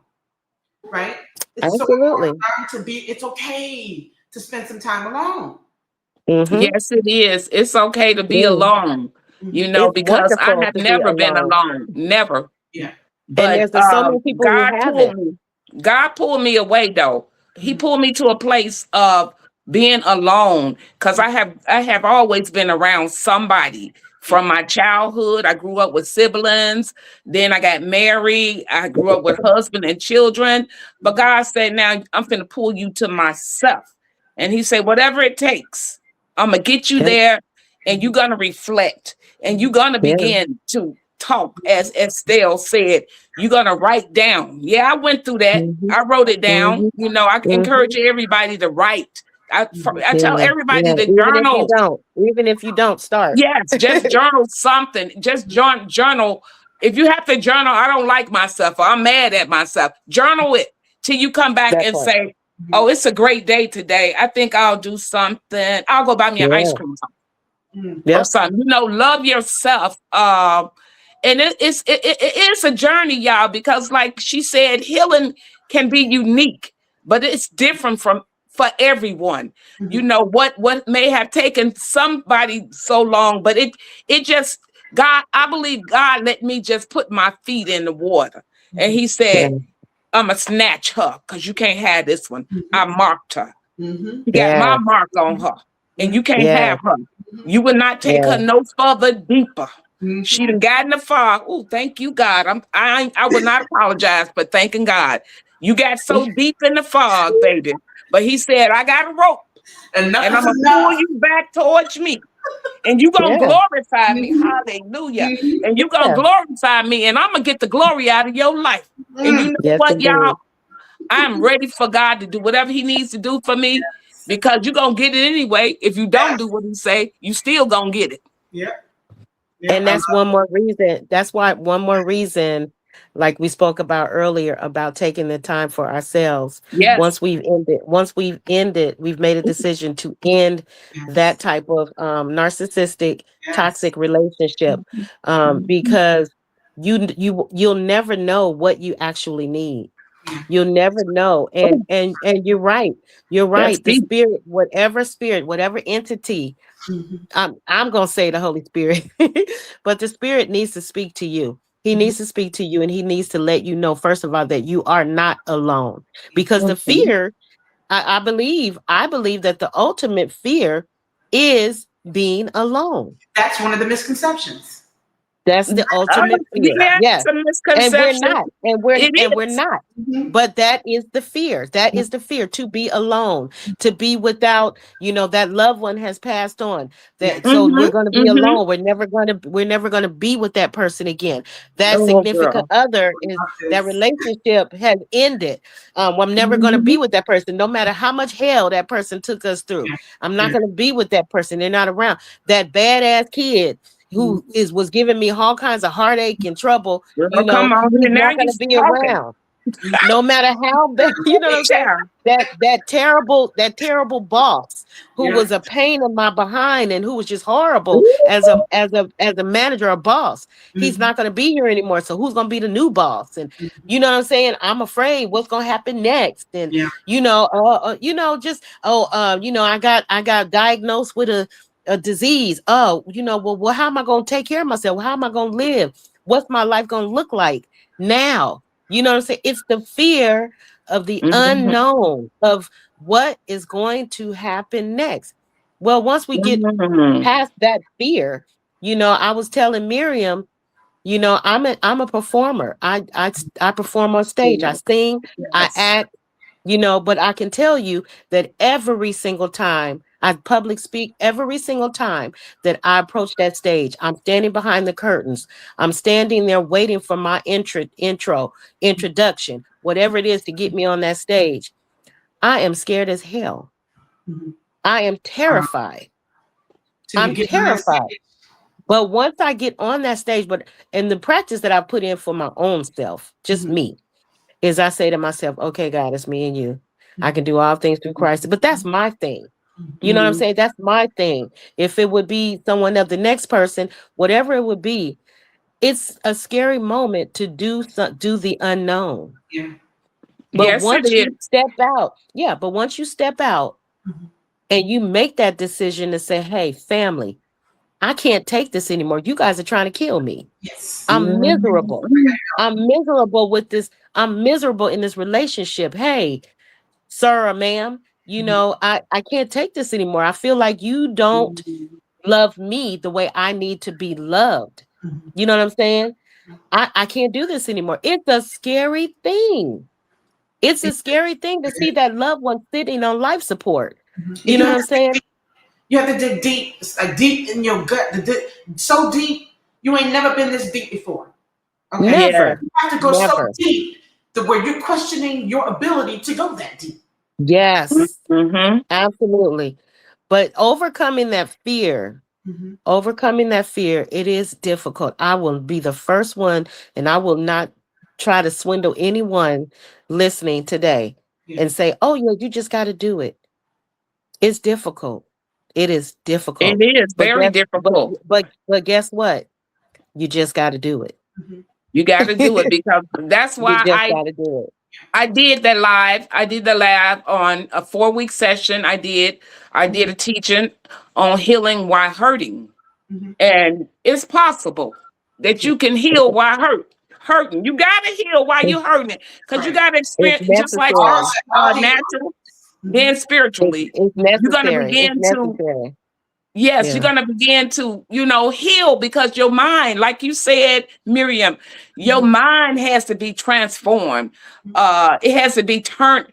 right? It's so Absolutely. important to be. It's okay to spend some time alone. Mm-hmm. Yes, it is. It's okay to be alone, It's because I wonderful have to be never been alone. alone. Never. Yeah. And But there's so many people who haven't. God pulled me away though. He pulled me to a place of being alone, because I have always been around somebody from my childhood. I grew up with siblings, then I got married, I grew up with husband and children. But God said, now I'm finna pull you to myself. And he said, whatever it takes, I'm gonna get you Yeah, there, and you're gonna reflect, and you're gonna yeah. begin to talk, as Estelle said. You're gonna write down. Yeah, I went through that. Mm-hmm. I wrote it down. Mm-hmm. I Mm-hmm. encourage everybody to write. I tell Yeah, everybody yeah. to Even journal. if you don't start. Yes, just journal something. Just journal. If you have to journal, I don't like myself, or I'm mad at myself. Journal it till you come back That and part. say, "Oh, it's a great day today. I think I'll do something. I'll go buy me an ice Yeah. cream or Yep. something." Love yourself. And it is a journey, y'all, because like she said, healing can be unique, but it's different for everyone. What may have taken somebody so long, but it just, I believe God let me just put my feet in the water, and he Yeah. said, I'm gonna snatch her because you can't have this one. I marked her. You got my Yeah. mark on her, and you can't Yeah. have her. You will not take her Yeah. no further deeper. She done got in the fog. Oh, thank you, God. I will not apologize for thanking God. You got so deep in the fog, baby. But he said, I got a rope, And and I'm nothing's gonna pull enough. you back towards me. And you gonna Yeah. glorify me. Hallelujah. And you gonna Yeah. glorify me, and I'm gonna get the glory out of your life. And you know Yes, what, indeed. y'all? I'm ready for God to do whatever he needs to do for me, because you're going to get it anyway. If you don't do what he say, you still going to get it. Yeah. And that's one more reason. That's why one more reason like we spoke about earlier, about taking the time for ourselves. Yes. We've made a decision to end that Yes. type of narcissistic, Yes. toxic relationship, because you'll never know what you actually need. Yeah. You'll never know. And you're right. You're That's right. The deep. spirit, whatever entity, Mhm. I'm gonna say the Holy Spirit, but the Spirit needs to speak to you. He Mhm. needs to speak to you, and he needs to let you know, first of all, that you are not alone. Because the Mhm. fear, I believe that the ultimate fear is being alone. That's one of the misconceptions. That's the ultimate fear. Yeah, Yes. it's a And we're misconception. not. And we're It and we're is. not. Mhm. But that is the fear. That is the fear, to be alone, to be without, that loved one has passed on. That Yes. so Mm-hmm. we're going to be Mm-hmm. alone. We're never going to be with that person again. That Oh, significant girl. other is that Because relationship has ended. I'm never going to Mm-hmm. be with that person, no matter how much hell that person took us through. yeah, I'm not yeah. going to be with that person. They're not around. That badass kid Mhm. who was giving me all kinds of heartache and trouble, Girl, come on he's here now. not going You to be talking. around. No matter how bad, you know what I'm saying? Yeah. That terrible boss who Yeah. was a pain in my behind and who was just horrible Ooh. as a manager or boss. He's Mhm. not going to be here anymore. So who's going to be the new boss? And Mhm. you know what I'm saying? I'm afraid what's going to happen next. And Yeah. I got diagnosed with a disease. Oh, well, how am I going to take care of myself? How am I going to live? What's my life going to look like now? You know what I'm saying? It's the fear of the Mm-hmm. unknown, of what is going to happen next. Well, once we get Mm-hmm. past that fear, I was telling Miriam, I'm a performer. I perform on stage. I sing, I Yes. act, but I can tell you that every single time I public speak, every single time that I approach that stage, I'm standing behind the curtains. I'm standing there waiting for my introduction, whatever it is to get me on that stage. I am scared as hell. Mhm. I am Um, terrified. till you I'm get on that terrified. stage. But once I get on that stage, and the practice that I put in for my own self, just Mhm. me, is I say to myself, okay, God, it's me and you. I Mhm. can do all things through Christ. But that's my thing. You know what I'm Mhm. saying? That's my thing. If it would be someone else, the next person, whatever it would be, it's a scary moment to do the unknown. Yeah. But Yes, it once is. you step out, yeah, but once you step out Mhm. and you make that decision to say, hey, family, I can't take this anymore. You guys are trying to kill me. Yes. I'm miserable. Mm-hmm. I'm miserable with this. I'm miserable in this relationship. Hey, sir or ma'am, Mhm. I can't take this anymore. I feel like you don't Mhm. love me the way I need to be loved. Mhm. You know what I'm saying? I can't do this anymore. It's a scary thing. It's a It- scary thing to see that loved one sitting on life support. mhm. You And know what I'm saying? you have to dig deep, it's like deep in your gut, so deep you ain't never been this deep before. Okay, Yeah. Never, you have to go so never. deep to where you're questioning your ability to go that deep. Yes, Mm-hmm. absolutely. But Mhm. overcoming that fear, it is difficult. I will be the first one, and I will not try to swindle anyone listening today Yeah. and say, oh, yeah, you just got to do it. It's difficult. It is It difficult. is But very guess, but, difficult. but guess what? You just got to do it. Mhm. You got to do it because that's You why just got to do it. I did that live. I did the live on a 4-week session. I did a teaching on healing while hurting. Mhm. And it's possible that Yeah. you can heal while hurting. You gotta heal while It's, you're hurting, because you Right. gotta it's experience just like All, necessary. first all the natural, then Mhm. spiritually. It's You're gonna necessary. It's begin to necessary. Yes, you're Yeah. gonna begin to, heal, because your mind, like you said, Miriam, your Mhm. mind has to be transformed. Mhm. It has to be turned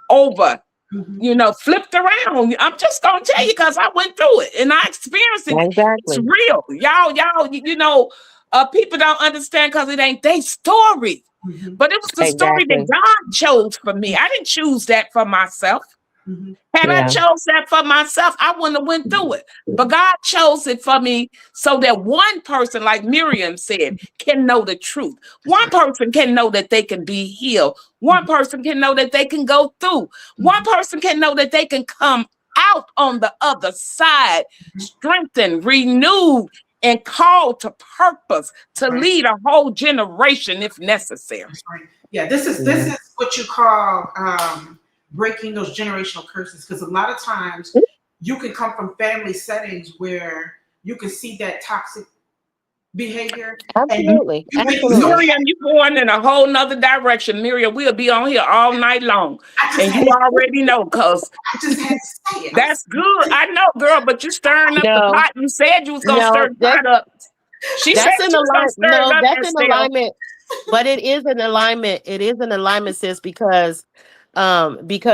over, Mhm. flipped around. I'm just gonna tell you because I went through it and I experienced it. It's Exactly. real. Y'all, people don't understand because it ain't their story. Mhm. But it was the story that Exactly. God chose for me. I didn't choose that for myself. Mhm. Had I Yeah. chose that for myself, I wouldn't have went through it. But God chose it for me so that one person, like Miriam said, can know the truth. That's One right. person can know that they can be healed. One person can know that they can go through. One person can know that they can come out on the other side, strengthened, renewed, and called to purpose to Right. lead a whole generation if necessary. That's right. Yeah, this is what you call breaking those generational curses. Because a lot of times you can come from family settings where you can see that toxic behavior, and Absolutely. you think it's Absolutely. okay. Miriam, you going in a whole nother direction. Miriam, we'll be on here all night long. I just And had you already know, because I just had to say it. that's good. I know, girl, but you stirring up the No, pot. You said you was gonna no, stir the pot up. She said that's in she was gonna alignment. stir it No, up, that's in Estelle. alignment. But it is an alignment. It is an alignment, sis, because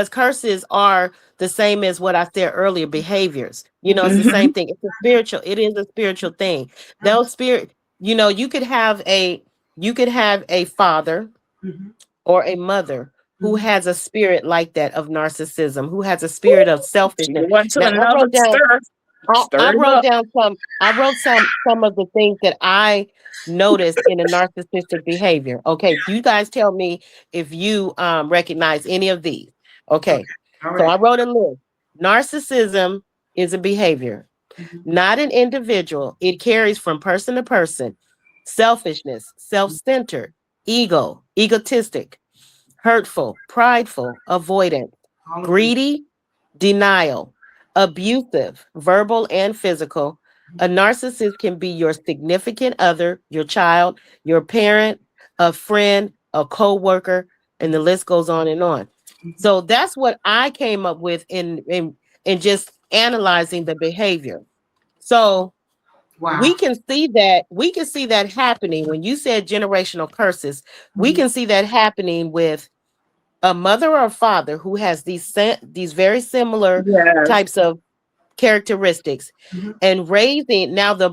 curses are the same as what I said earlier, behaviors. You know, it's the Mm-hmm. same thing. It's a spiritual, it is a spiritual thing. Those spirit, you could have a father Mhm. or a mother who Mhm. has a spirit like that of narcissism, who has a spirit of She selfishness. went to Now another stir. I Stir it wrote up. down some of the things that I noticed in a narcissistic behavior. Okay, you guys tell me if you recognize any of these. Okay. Okay, All so right. I wrote a list. Narcissism is a behavior, Mhm. not an individual. It carries from person to person. Selfishness, self-centered, egotistic, hurtful, prideful, avoidant, All of them. greedy, denial, abusive, verbal and physical. A narcissist can be your significant other, your child, your parent, a friend, a co-worker, and the list goes on and on. Mhm. So that's what I came up with in just analyzing the behavior. So Wow. we can see that happening when you said generational curses. We Mhm. can see that happening with a mother or a father who has these very similar Yes. types of characteristics, Mhm. and raising now the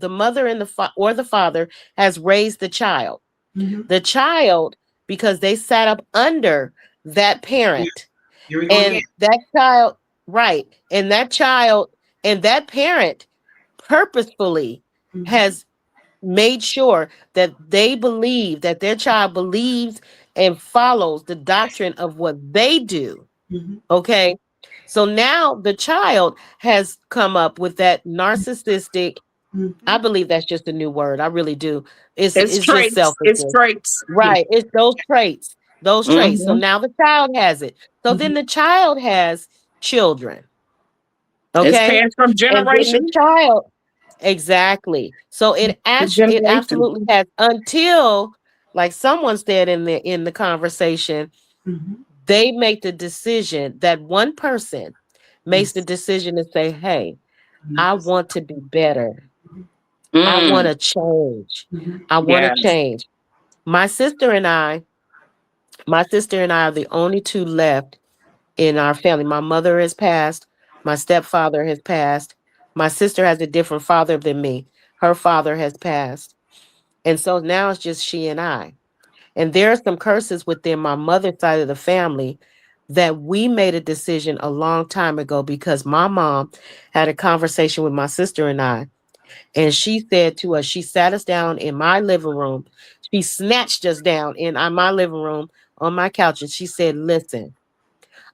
mother and the father has raised Mhm. the child, because they sat up under that Yeah. parent, Here we go again. and that child, right, and that parent purposefully Mhm. has made sure that they believe that their child believes and follows the doctrine of what they do. Mhm. Okay. So now the child has come up with that narcissistic, I Mhm. believe that's just a new word. I really do. It's It's just traits. It's selfishness. traits. Right. It's those traits. Those traits. So Mm-hmm. now the child has it. So Mhm. then the child has children. It's Okay. passed from And then the generation child, exactly. So to it generation. absolutely has, until, like someone said in the conversation, Mhm. they make the decision, that one person makes the Yes. decision to say, "Hey, Enough I is want to be better. enough. I want Mm. to change. Mhm. I want to Yes. change." My sister and I, my sister and I are the only two left in our family. My mother has passed. My stepfather has passed. My sister has a different father than me. Her father has passed. And so now it's just she and I. And there are some curses within my mother's side of the family that we made a decision a long time ago, because my mom had a conversation with my sister and I. And she said to us, she sat us down in my living room. She snatched us down in my living room on my couch. And she said, "Listen,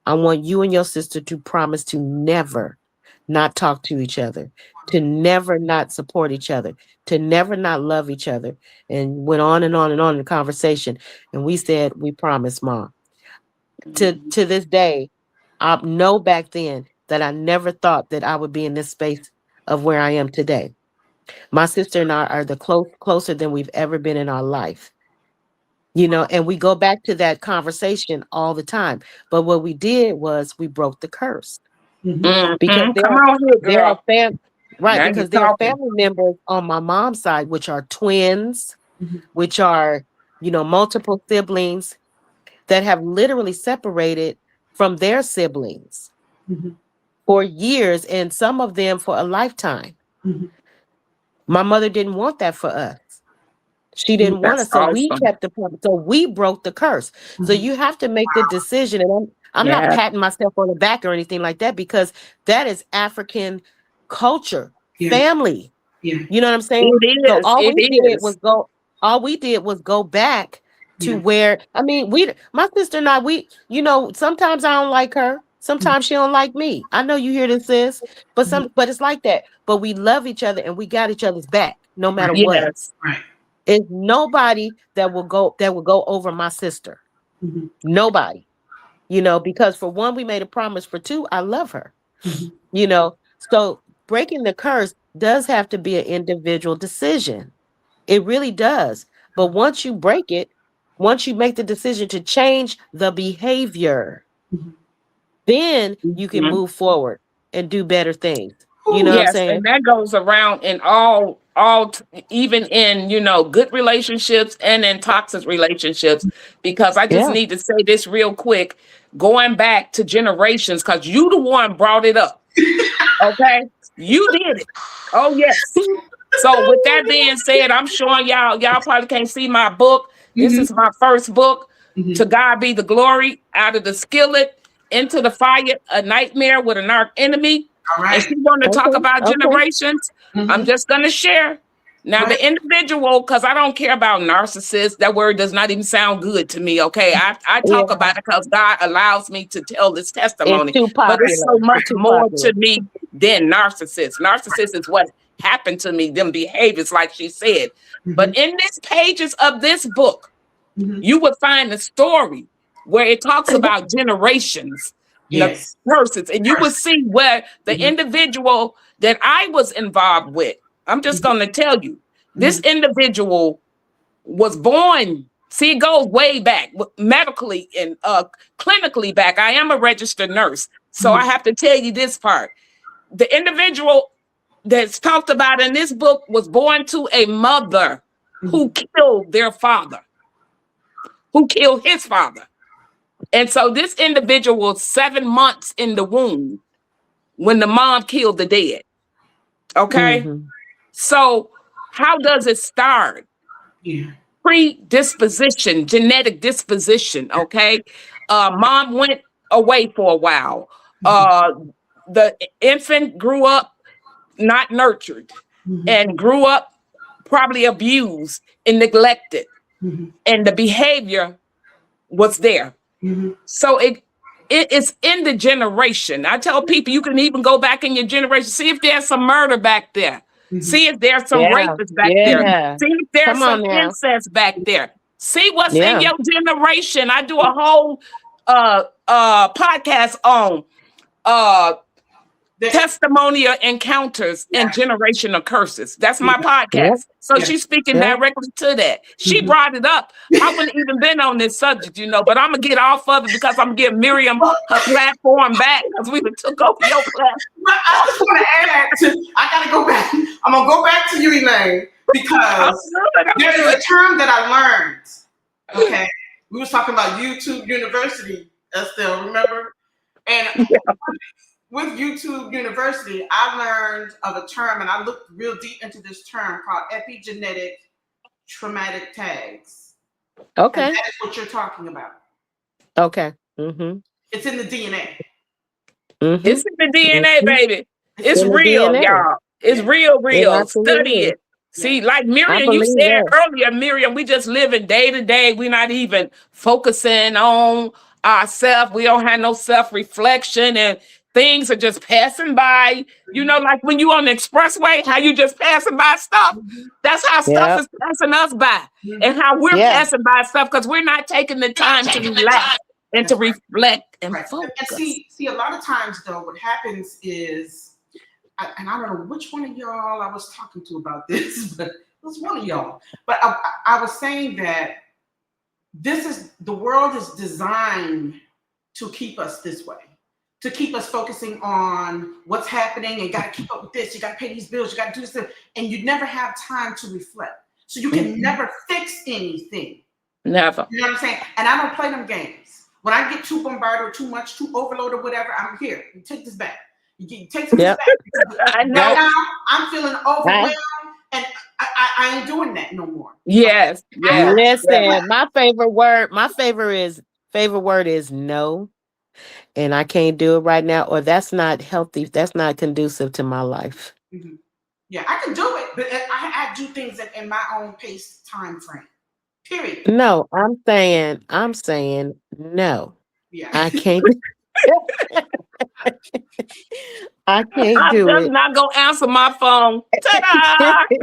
I want you and your sister to promise to never not talk to each other, to never not support each other, to never not love each other." And went on and on and on in the conversation. And we said, "We promise, Mom." To this day, I know back then that I never thought that I would be in this space of where I am today. My sister and I are the closer than we've ever been in our life. And we go back to that conversation all the time. But what we did was we broke the curse, Mhm. because Mm-hmm. Come on here, there are girl. right, Now you're because there are talking. family members on my mom's side, which are twins, Mhm. which are, multiple siblings, that have literally separated from their siblings Mhm. for years, and some of them for a lifetime. Mhm. My mother didn't want that for us. She didn't want That's us. So we awesome. kept the promise. So we broke the curse. So Mhm. you have to make the decision. And I'm not Yeah. patting myself on the back or anything like that, because that is African culture, Yeah. family. Yeah. You know what I'm saying? It So is. It is. all we did was go back to Yeah. where, I mean, my sister and I, sometimes I don't like her. Sometimes she don't like me. I know you hear this, sis, but it's like that. But we love each other and we got each other's back no matter what. Yes. Right. It's nobody that will go over my sister. Mhm. Nobody. Because for one, we made a promise. For two, I love her. Mhm. So breaking the curse does have to be an individual decision. It really does. But once you break it, once you make the decision to change the behavior, Mhm. then you can Mhm. move forward and do better things. You know Ooh. what I'm Yes, saying? and that goes around in even in good relationships and in toxic relationships. Because I just Yeah. need to say this real quick, going back to generations, because you the one brought it up. Okay, you did it. Oh yes. So with that being said, I'm showing y'all probably can't see my book. This Mhm. is my first book. To Mhm. God be the glory. Out of the skillet into the fire, a nightmare with an arch enemy. All And right. she want to talk Okay. about Okay. generations. I'm Mhm. just gonna share. Now Right. the individual, because I don't care about narcissist. That word does not even sound good to me. Okay. I talk Yeah. about it because God allows me to tell this It's testimony. too But it's so popular. much It's too more popular. to me than narcissist. Narcissist is what happened to me, them behaviors, like she said. But Mhm. in these pages of this book, Mhm. you would find a story where it talks about generations, Yes. curses, and you would see where the Mhm. individual that I was involved with, I'm just Mhm. going to tell you, this Mhm. individual was born. See, it goes way back, medically and clinically back. I am a registered nurse, so I Mhm. have to tell you this part. The individual that's talked about in this book was born to a mother who Mhm. killed their father, who killed his father. And so this individual was 7 months in the womb when the mom killed the dead. Okay. Mm-hmm. So how does it start? Yeah. Predisposition, genetic disposition. Okay. Mom went away for a while. Mhm. The infant grew up not nurtured Mhm. and grew up probably abused and neglected, Mhm. and the behavior was there. Mhm. So it is in the generation. I tell people you can even go back in your generation, see if there's some murder back there, Mhm. see if there's some Yeah. rapists back there, Yeah. see if there's Come some on now. incest back there, see what's in Yeah. your generation. I do a whole podcast on uh That- testimonial encounters and Yes. generational curses. That's my Yeah. podcast. So Yes. she's speaking Yeah. directly to that. She Mhm. brought it up. I wouldn't even been on this subject, but I'm gonna get off of it because I'm gonna give Miriam her platform back because we took over your platform. But I just want to add to. I gotta go back. I'm gonna go back to you, Elaine, I'm because good. I'm there is good. a term that I learned. Okay, we was talking about YouTube University, Estelle. Remember? And with YouTube University, I learned of a term, and I looked real deep into this term called epigenetic traumatic tags, and Okay. that is what you're talking about. Okay. Mm-hmm. It's in the DNA. Mm-hmm. It's in the DNA, Mm-hmm. baby. It's It's in In the real, DNA. y'all. It's yeah, real, It real. Study absolutely is. it. yeah. See, like I Miriam, you believe said that. earlier, Miriam, we just living day to day. We're not even focusing on ourselves. We don't have no self-reflection, and things are just passing by. Like when you on the expressway, how you just passing by stuff. Mhm. That's how stuff Yeah. is passing us by, and Mhm. how we're Yeah. passing by stuff because we're not taking the Not time to taking the relax time. and to That's right. reflect and Right. And focus. see, a lot of times though, what happens is, and I don't know which one of y'all I was talking to about this, but it was one of y'all. But I was saying that the world is designed to keep us this way, to keep us focusing on what's happening and got to keep up with this. You got to pay these bills. You got to do this, and you never have time to reflect. So you can never fix anything. Never. You know what I'm saying? And I don't play them games. When I get too bombarded or too much, too overloaded or whatever, I'm here. You take this back. You take some of Yep. this back. I know. Right now, I'm feeling overwhelmed, Right. and I ain't doing that no more. Yes, I have yes, to yes. Listen, my favorite word is no. and I can't do it right now, or that's not healthy, that's not conducive to my life. Mhm. Yeah, I can do it, but I do things in my own pace time frame. Period. No, I'm saying no. Yeah. I can't I can't I'm do just it. not gonna answer my phone. Ta-da!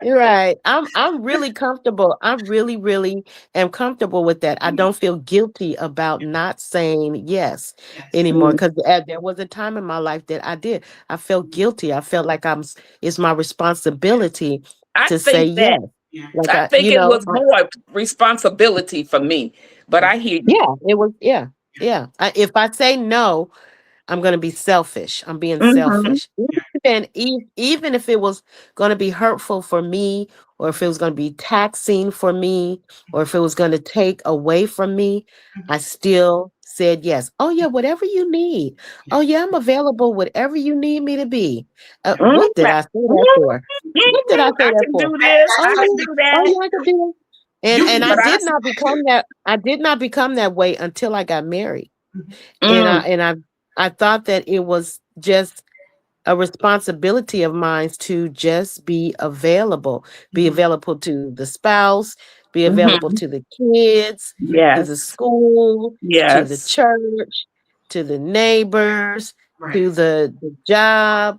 You're right. I'm really comfortable. I really, really am comfortable with that. I don't feel guilty about not saying yes Yes. anymore, because there was a time in my life that I did. I felt guilty. I felt like it's my responsibility I to say think yes. that Yeah. Like I think it was more responsibility for me. But I hear you. yeah, it was yeah. If I say no, I'm going to be selfish. I'm being Mhm. selfish. Even if it was going to be hurtful for me, or if it was going to be taxing for me, or if it was going to take away from me, I still said yes. Oh, yeah, whatever you need. Oh, yeah, I'm available, whatever you need me to be. Mhm. What did I say that for? What did I say I that can for? do this. Oh, I That's can yeah. do Oh, that. yeah, I could do it. you And can I But do I did not become that. I did not become that way until I got married. And I mm, and I I thought that it was just a responsibility of mine to just be Mhm. available to the spouse, be available mhm. to the kids, to the Yes. school, to the Yes. church, to the neighbors, Right. to the job.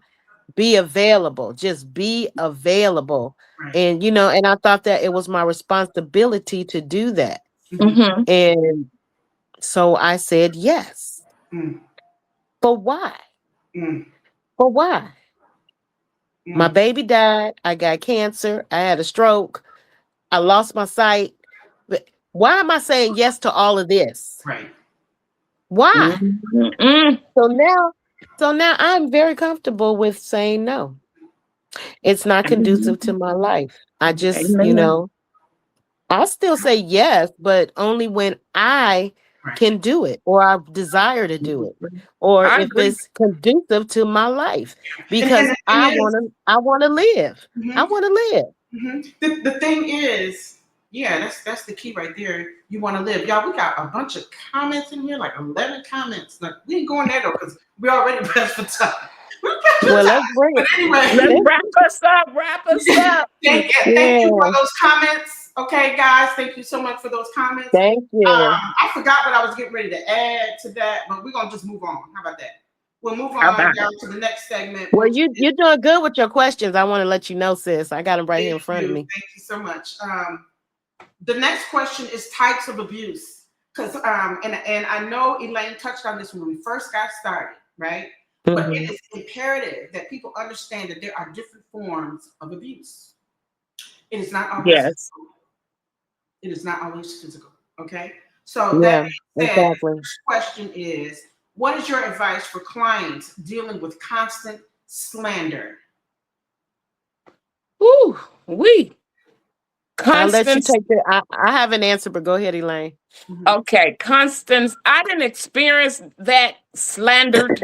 Be available, just be available. Right. And and I thought that it was my responsibility to do that. Mhm. Mhm. And so I said yes. Mm. But why? Mm. But why? My Mm. baby died. I got cancer. I had a stroke. I lost my sight. But why am I saying yes to all of this? Right. Why? Mhm. Mm. So now, so now I'm very comfortable with saying no. It's not conducive to my life. I just, Amen. I still say yes, but only when I Right. can do it, or I desire to do it, or I if agree. it's conducive to my life, And because the thing is, I want to live. I mhm, want to live. the thing is, yeah, that's the key right there. You want to live, y'all. We got a bunch of comments in here, like 11 comments. Like we ain't going there though, because we already pressed for time. We're pressed for Well, time. let's bring But it. Let's anyway, wrap us up. Wrap us up. thank you for Yeah, those comments. Okay, guys, thank you so much for those comments. thank you. I forgot what I was getting ready to add to that, but we're gonna just move on. How about that? We'll move How on about it? down to the next segment, Well, which is you're doing good with your questions. I want to let you know, sis. I got them right here in front of me. thank you so much. The next question is types of abuse, because and I know Elaine touched on this when we first got started, right? But it Mhm. is imperative that people understand that there are different forms of abuse. It is not always Yes. physical. It is not always physical. Okay. So that Yeah, being said, exactly. first question is, what is your advice for clients dealing with constant slander? Ooh, we I'll let you Constance. take it. I have an answer, but go ahead, Elaine. Mhm, Okay, Constance. I didn't experience that slandered.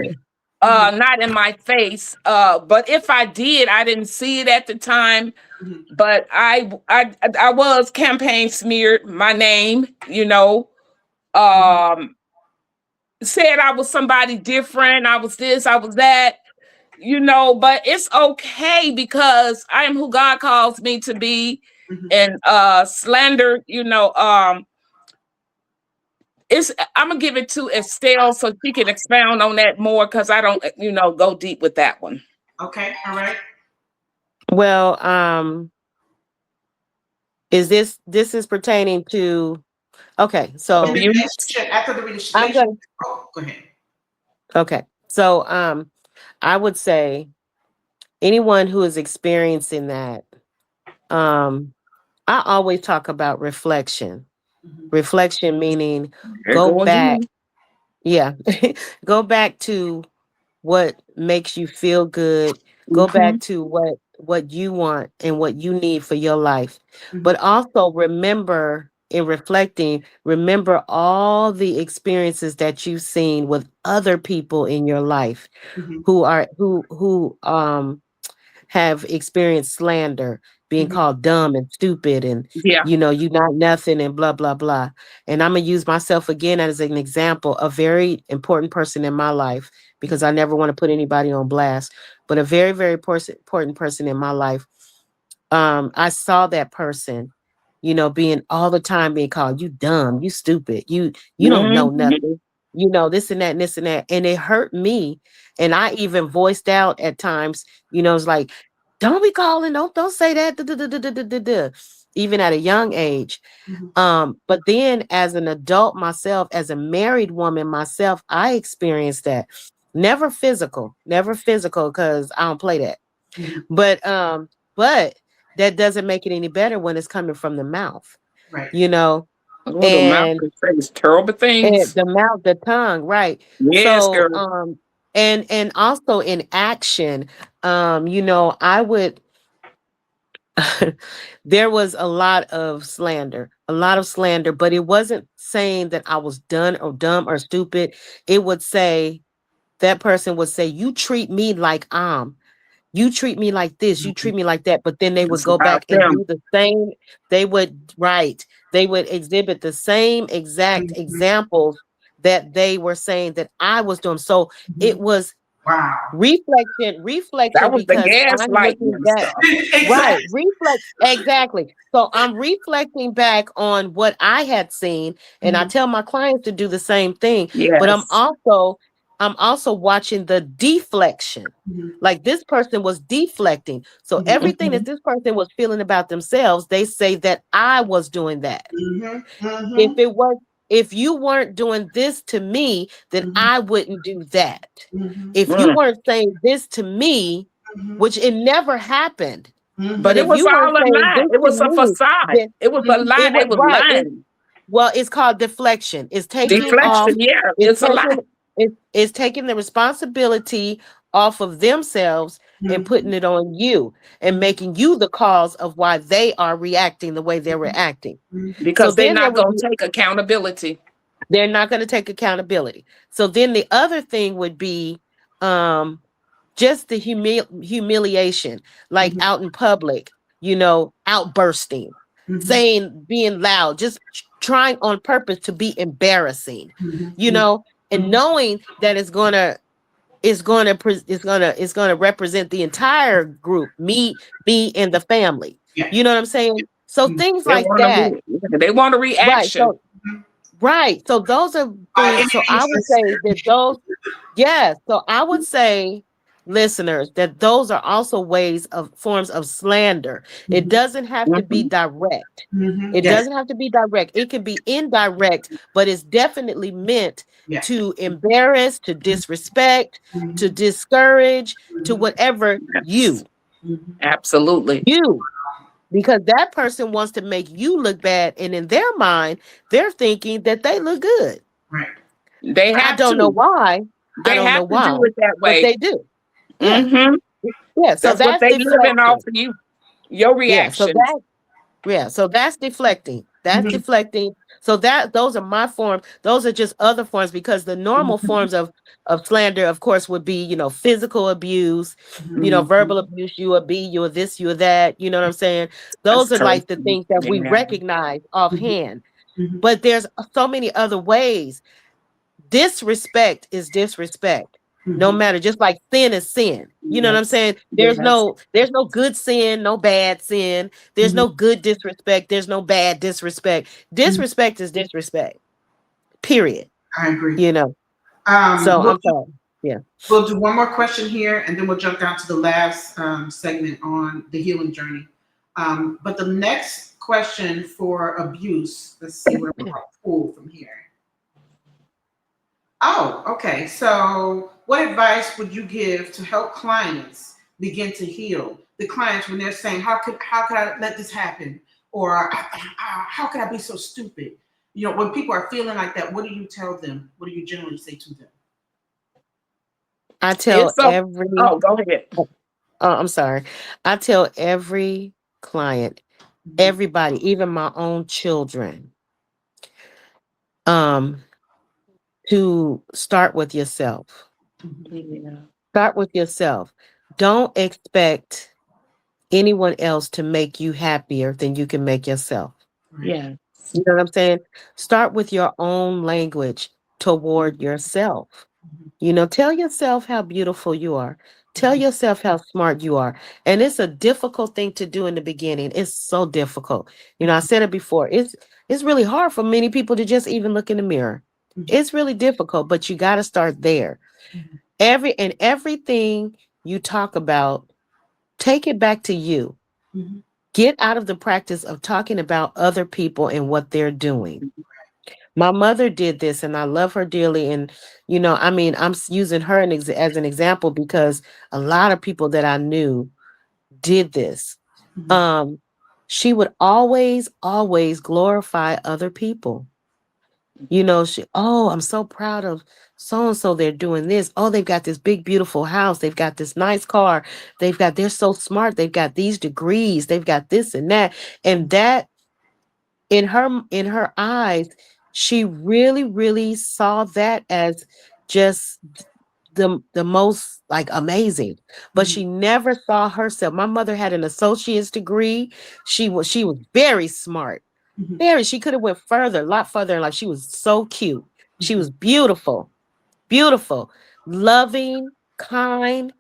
mhm, Not in my face. But if I did, I didn't see it at the time. mhm, But I was campaign smeared. My name. mhm, Um, said I was somebody different. I was this. I was that. But it's okay because I am who God calls me to be. mhm. And slander, it's I'm gonna give it to Estelle so she can expound on that more because I don't, go deep with that one. Okay. All right. Well, is this is pertaining to okay, In the so Abuse. relationship, after the I'm relationship. going Oh, go ahead. okay. So I would say anyone who is experiencing that, um, I always talk about reflection. Mhm, Reflection meaning Here go go back, again. yeah, go back to what makes you feel good. Go Mhm. back to what you want and what you need for your life. mhm, But also remember, in reflecting, remember all the experiences that you've seen with other people in your life mhm, who have experienced slander, being called dumb and stupid and, Yeah. you know, you not nothing and blah, blah, blah. And I'm going to use myself again as an example, a very important person in my life, because I never want to put anybody on blast, but a very, very important person in my life. I saw that person, you know, being all the time being called, you dumb, you stupid, you don't know Mhm. nothing, you know, this and that and this and that. And it hurt me. And I even voiced out at times, you know, it's like, don't be calling, don't say that, duh, duh, duh, duh, duh, duh, duh, duh, even at a young age. But then as an adult myself, as a married woman myself, I experienced that. Never physical, because I don't play that. But that doesn't make it any better when it's coming from the mouth, Right. you know, Oh, the mouth and can say terrible things. the mouth, the tongue, right? Yes, So, girl. and also in action, you know, I would. There was a lot of slander, but it wasn't saying that I was done or dumb or stupid. It would say that person would say, "You treat me like you treat me like this, you treat me like that," but then they would It's go about back and them. do the same. They would, right, they would exhibit the same exact examples that they were saying that I was doing. So it was Wow. reflection That was the because I'm gaslighting looking and back. stuff. Right, Exactly. exactly. So I'm reflecting back on what I had seen, and I tell my clients to do the same thing, but Yes. I'm also watching the deflection. Like this person was deflecting. So everything that Mhm. this person was feeling about themselves, they say that I was doing that. If it was if you weren't doing this to me, then I wouldn't do that. If you Mm. weren't saying this to me, which it never happened, But but it if was you weren't all a saying lie. this It to was a me, facade. then It was a lie. it They was was right. lying. Well, it's called deflection. It's taking off, Deflection. Yeah, it's it's a lie. it's taking the responsibility off of themselves and putting it on you and making you the cause of why they are reacting the way they're reacting. So Because they're then there not would going be to take accountability. they're not going to take accountability. So then the other thing would be um just the humiliation, like out in public, you know, outbursting, saying, being loud, just trying on purpose to be embarrassing, you know, and knowing that it's going to represent the entire group, me and the family. Yeah. You know what I'm saying? So things They like want that. they want a Right. reaction. So right. So those are By things. any So I means would say that those, yes. So I would say, listeners, that those are also ways of forms of slander. It doesn't have to be Mhm. direct. It Yes. doesn't have to be direct. It can be indirect, but it's definitely meant Yeah. to embarrass, to disrespect, to discourage, to whatever Yes, absolutely. you, because that person wants to make you look bad. And in their mind, they're thinking that they look good. Right. They I have don't know to. why. I They don't know have to why, do it that but way. they do. Yeah. Hmm. Yeah. So That's what that's they living off deflection. of you. Your Yeah. So reactions. that Yeah, so that's deflecting. That's Mhm. deflecting. So those are my forms. Those are just other forms because the normal forms of slander, of course, would be, you know, physical abuse, you know, Mhm. verbal abuse, you are B, you are this, you are that, you know what I'm saying? That's Those are like the crazy. things that we Yeah. recognize offhand. But there's so many other ways. Disrespect is disrespect. No matter, just like sin is sin. You know what I'm Yes. saying? Yes. There's no good sin, no bad sin. There's no good disrespect. There's no bad disrespect. Disrespect is disrespect. Period. I agree. You know. Um, So we'll I'm sorry. Yeah. we'll do one more question here, and then we'll jump down to the last segment on the healing journey. But the next question for abuse, let's see what I'm going to pull from here. Oh, okay. So, what advice would you give to help clients begin to heal? The clients when they're saying, how could I let this happen?" Or "How could I be so stupid?" You know, when people are feeling like that, what do you tell them? What do you generally say to them? I tell It's a. every Oh, go ahead. oh, I'm sorry. I tell every client, everybody, even my own children, um, to start with yourself. Yeah. Start with yourself. Don't expect anyone else to make you happier than you can make yourself. Yeah. You know what I'm saying? Start with your own language toward yourself. You know, tell yourself how beautiful you are. Tell yourself how smart you are. And it's a difficult thing to do in the beginning. It's so difficult. You know, I said it before. It's really hard for many people to just even look in the mirror. It's really difficult, but you got to start there. Everything you talk about, take it back to you. Get out of the practice of talking about other people and what they're doing. My mother did this and I love her dearly. And, you know, I mean, I'm using her as an example because a lot of people that I knew did this. She would always, always glorify other people. You know, oh, I'm so proud of so and so. They're doing this. Oh, they've got this big, beautiful house. They've got this nice car. They're so smart. They've got these degrees. They've got this and that. And that in her eyes, she really, really saw that as just the most like amazing. But she never saw herself. My mother had an associate's degree. She was very smart. She could have went further, a lot further in life. She was so cute. She was beautiful, beautiful, loving, kind,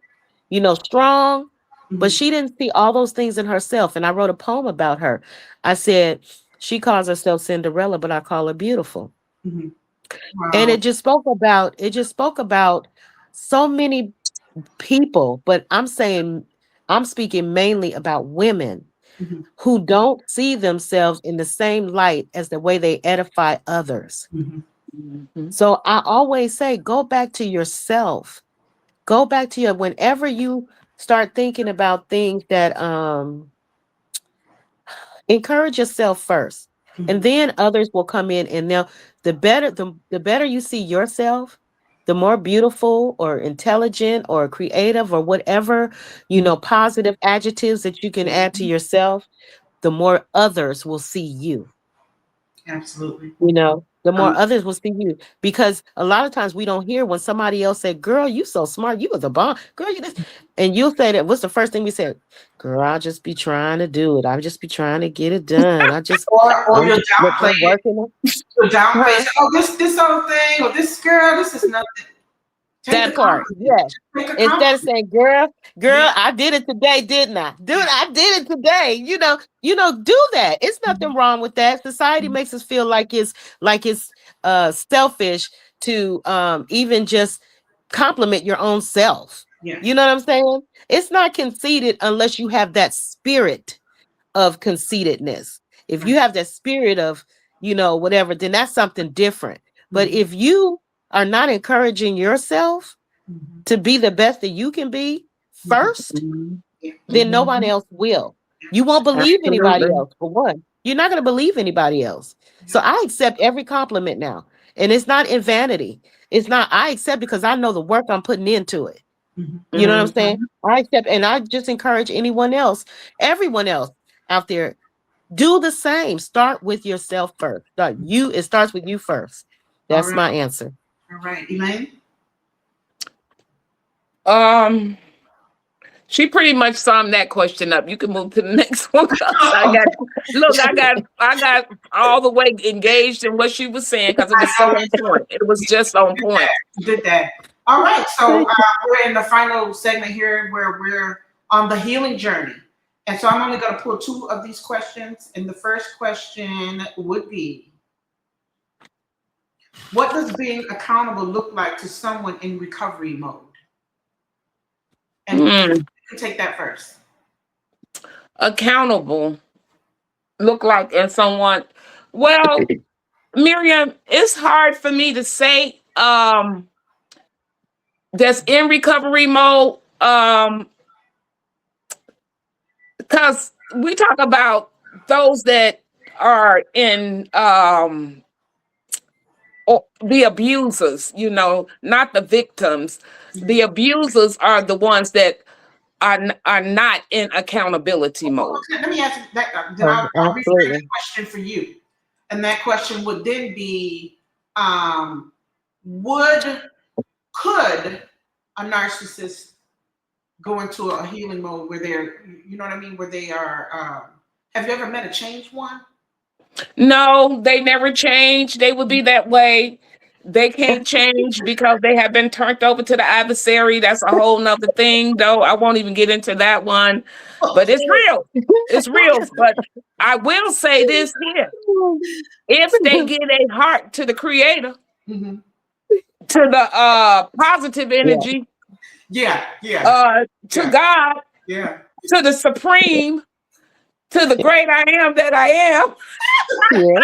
you know, strong. But she didn't see all those things in herself. And I wrote a poem about her. I said, she calls herself Cinderella, but I call her beautiful. And it just spoke about so many people, but I'm speaking mainly about women who don't see themselves in the same light as the way they edify others. So I always say, go back to yourself. Go back to whenever you start thinking about things that encourage yourself first. And then others will come in and the better you see yourself, the more beautiful or intelligent or creative or whatever, you know, positive adjectives that you can add to yourself, the more others will see you. Absolutely. You know, the more others will see you, because a lot of times we don't hear when somebody else said, girl, you so smart, you was a bomb, girl, you this, and you'll say that. What's the first thing we said? Girl, I'll just be trying to do it. I'll just be trying to get it done. Or you're downplaying it. Working. You're downplaying, oh, this other thing, or this girl, this is nothing. That part, yes. Instead of saying, girl, I did it today, didn't I? Dude, I did it today. You know, do that. It's nothing wrong with that. Society makes us feel like it's selfish to even just compliment your own self. You know what I'm saying? It's not conceited unless you have that spirit of conceitedness. If you have that spirit of, you know, whatever, then that's something different. But if you are not encouraging yourself to be the best that you can be first, then nobody else will. You won't believe anybody else, for one. You're not going to believe anybody else. So I accept every compliment now. And it's not in vanity. It's not, I accept because I know the work I'm putting into it. You know what I'm saying? I accept, and I just encourage everyone else out there, do the same. Start with yourself first. It starts with you first. That's my answer. All right, Elaine. She pretty much summed that question up. You can move to the next one. I got all the way engaged in what she was saying because it was so on point. It was just on point. You did that. All right, so we're in the final segment here where we're on the healing journey. And so I'm only going to pull two of these questions. And the first question would be, what does being accountable look like to someone in recovery mode? And you can take that first. Accountable look like in someone. Well, Miriam, it's hard for me to say that's in recovery mode because we talk about those that are in the abusers, you know, not the victims. The abusers are the ones that are not in accountability mode. Let me ask you that. Then I'll rephrase the question for you. And that question would then be, could a narcissist go into a healing mode where they're, you know what I mean, where they are. Have you ever met a changed one? No, they never change. They would be that way. They can't change because they have been turned over to the adversary. That's a whole nother thing, though. I won't even get into that one. But it's real. It's real. But I will say this here. If they get a heart to the creator, Mm-hmm. to the positive energy, Yeah. to Yeah. God, Yeah. to the supreme, to the great I am that I am, Yep.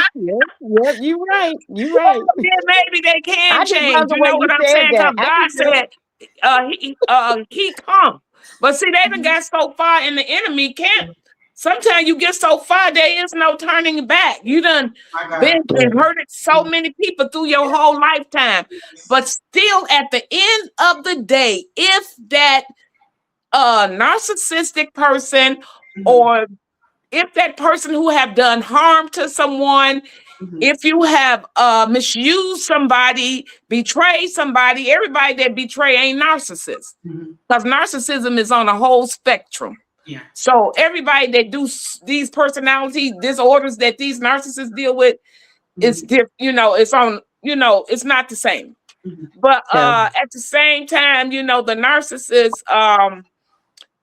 You're right. You're right. then maybe they can I just change. love the You way know you what I'm said saying? that. Because God said he come. But see, they done got so far and the enemy can't. Sometimes you get so far, there is no turning back. You done My God. been and hurted so many people through your whole lifetime. But still, at the end of the day, if that narcissistic person Mhm. or if that person who have done harm to someone, Mhm. if you have misused somebody, betrayed somebody, everybody that betray ain't narcissists. Mhm. Because narcissism is on a whole spectrum. Yeah. So everybody that do these personality disorders that these narcissists deal with is different. You know, it's on. You know, it's not the same. Mhm. But Yeah. at the same time, you know, the narcissist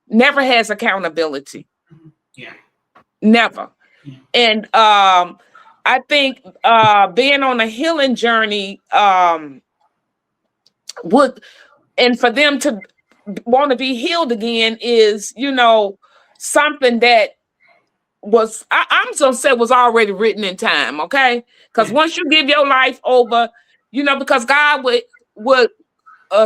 never has accountability. Yeah. Never. Yeah. And I think being on a healing journey would, and for them to want to be healed again is, you know, something that was, I'm going to say was already written in time, okay? Because Yeah. once you give your life over, you know, because God would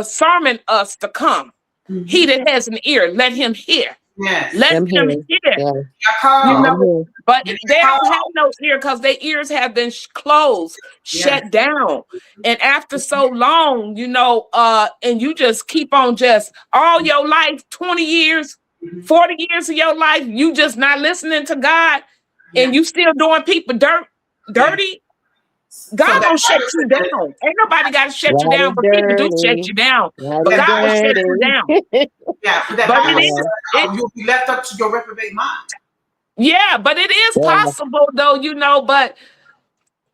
summon us to come. Mhm. He that has an ear, let him hear. Yes. Let I'm them here. hear. Yeah. You Call. know, I'm here. but Yeah. they don't have no ear because their ears have been closed, shut down. And after so long, you know, and you just keep on just all your life, 20 years, Mhm. 40 years of your life, you just not listening to God and Yeah. you still doing people dirty. God So that don't shut person you down. Ain't nobody got to shut you Right down, and but people do shut dirty. you down. Right But and God will shut you dirty. down. Yeah, but that But Bible it says is, you'll be left up to your reprobate mind. yeah, but it is Yeah. possible though, you know, but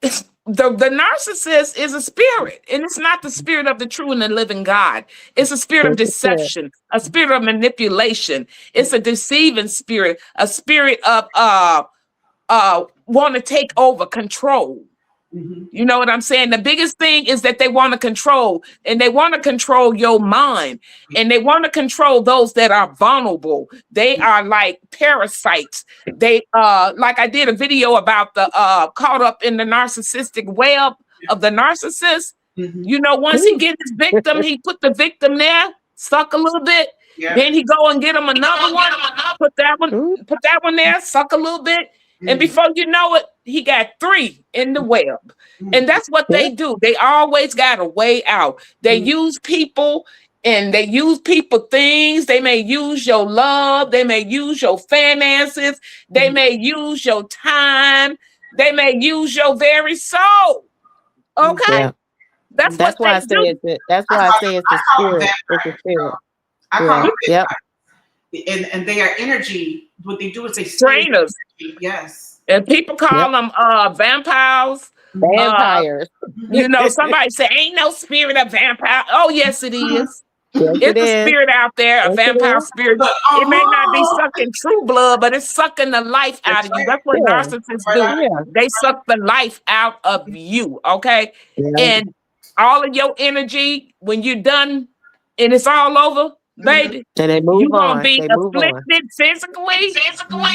the narcissist is a spirit, and it's not the spirit of the true and the living God. It's a spirit of It's a spirit. deception, a spirit of manipulation. It's a deceiving spirit, a spirit of want to take over control. Mhm. You know what I'm saying? The biggest thing is that they want to control, and they want to control your mind, and they want to control those that are vulnerable. They are like parasites. They like I did a video about the caught up in the narcissistic web of the narcissist. Mhm. You know, once he get his victim, he put the victim there, suck a little bit, Yeah. then he go and get him another one, put that Ooh. one there, suck a little bit, and Mhm. before you know it, he got 3 in the web. Mhm. And that's what Yeah. they do. They always got a way out. They use people and they use people things. They may use your love. They may use your finances. They may use your time. They may use your very soul. Okay? Yeah. That's That's what why they I say do. that's why I say it's the I call them spirit. It's the vampires. spirit. I call Yeah. them Yep. vampires. And they are energy. What they do is they steal your Trainers. energy. Yes. And people call Yep. them vampires. Vampires. You know, somebody say, ain't no spirit of vampire. Oh, yes, it is. Yes, It's it a is. spirit out there, a Yes, it vampire is. spirit. Look, It may not be sucking true blood, but it's sucking the life out That's of you. right. That's what Yeah. narcissists Right do. out of Yeah. They suck the life out of you, okay? Yeah. And all of your energy, when you're done and it's all over, baby, And they you're move going to on. be They move on. afflicted physically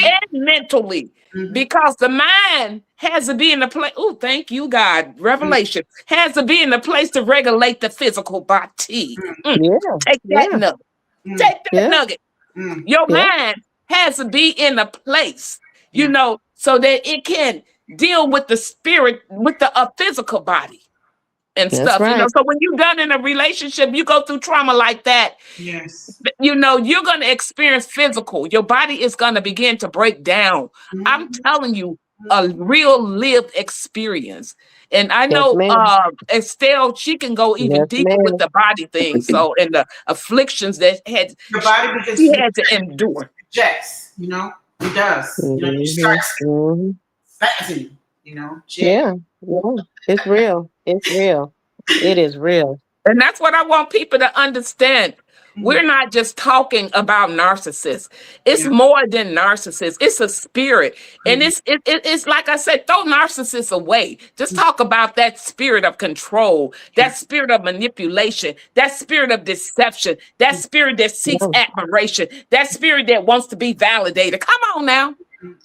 and mentally. Mhm. Because the mind has to be in the place. Oh, thank you, God. Revelation has to be in the place to regulate the physical body. Yeah. Take that Yeah. nugget. Mm. Take that Yeah. nugget. Mm. Your Yeah. mind has to be in a place, you Yeah. know, so that it can deal with the spirit, with the physical body and That's stuff, you know. right. So when you're done in a relationship, you go through trauma like that, Yes. you know, you're going to experience physical. Your body is going to begin to break down. I'm telling you, a real lived experience. And I Yes, know ma'am. Estelle, she can go even Yes, deeper with ma'am. the body thing. So, and the afflictions that Your body begins she to had to endure. rejects, you know, it does. You know, you start Mm-hmm. Mm-hmm. spazzing, you know, Yeah. Yeah. It's real. It's real. It is real. And that's what I want people to understand. Mhm. We're not just talking about narcissists. It's Yeah. more than narcissists. It's a spirit. And Mhm. it's like I said, throw narcissists away. Just Mhm. talk about that spirit of control, Yeah. that spirit of manipulation, that spirit of deception, that spirit that seeks Yeah. admiration, that spirit that wants to be validated. Come on now.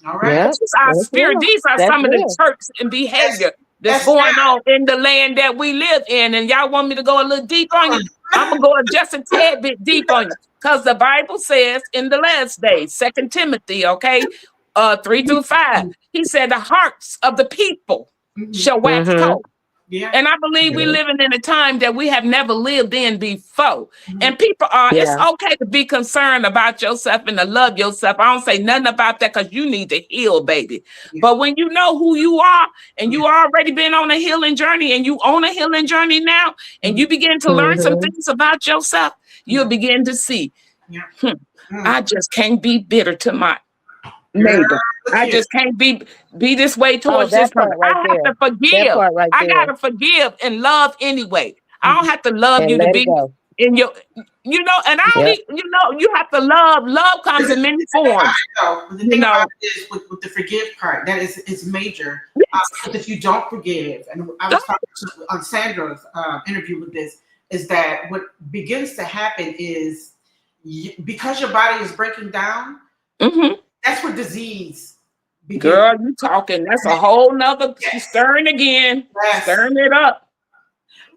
All right. Yeah. This is our That's spirit. real. These are That's some of the real. church and That's behavior that's that's going on in the land that we live in. And y'all want me to go a little deep on you? I'm gonna go just a tad bit deep on you. Because the Bible says in the last days, Second Timothy, okay, 3-5, he said the hearts of the people Mhm. shall wax Mm-hmm. cold. Yeah. And I believe we're Yeah. living in a time that we have never lived in before. Mhm. And people are, it's Yeah. okay to be concerned about yourself and to love yourself. I don't say nothing about that because you need to heal, baby. Yeah. But when you know who you are and Yeah. you already been on a healing journey and you on a healing journey now, and you begin to learn some Mm-hmm. things about yourself, you'll Yeah. begin to see, Yeah. hmm, Mm. I just can't be bitter to my Girl, neighbor. look I here. just can't be this way Oh, towards this that person. part right I have there. to That forgive. part right I there. gotta forgive and love anyway. I don't Mhm. have to love And you to let it be go. in your, and I Yep. only, you have to love. Love comes in many forms. But the You thing about know, it is with the forgive part, that is major. yes. Because if you don't forgive, and I was talking on Sandra's interview with this, is that what begins to happen is because your body is breaking down, Hmm. that's where disease begins. Girl, you talking? That's a whole nother Yes, stirring again, yes. stirring it up.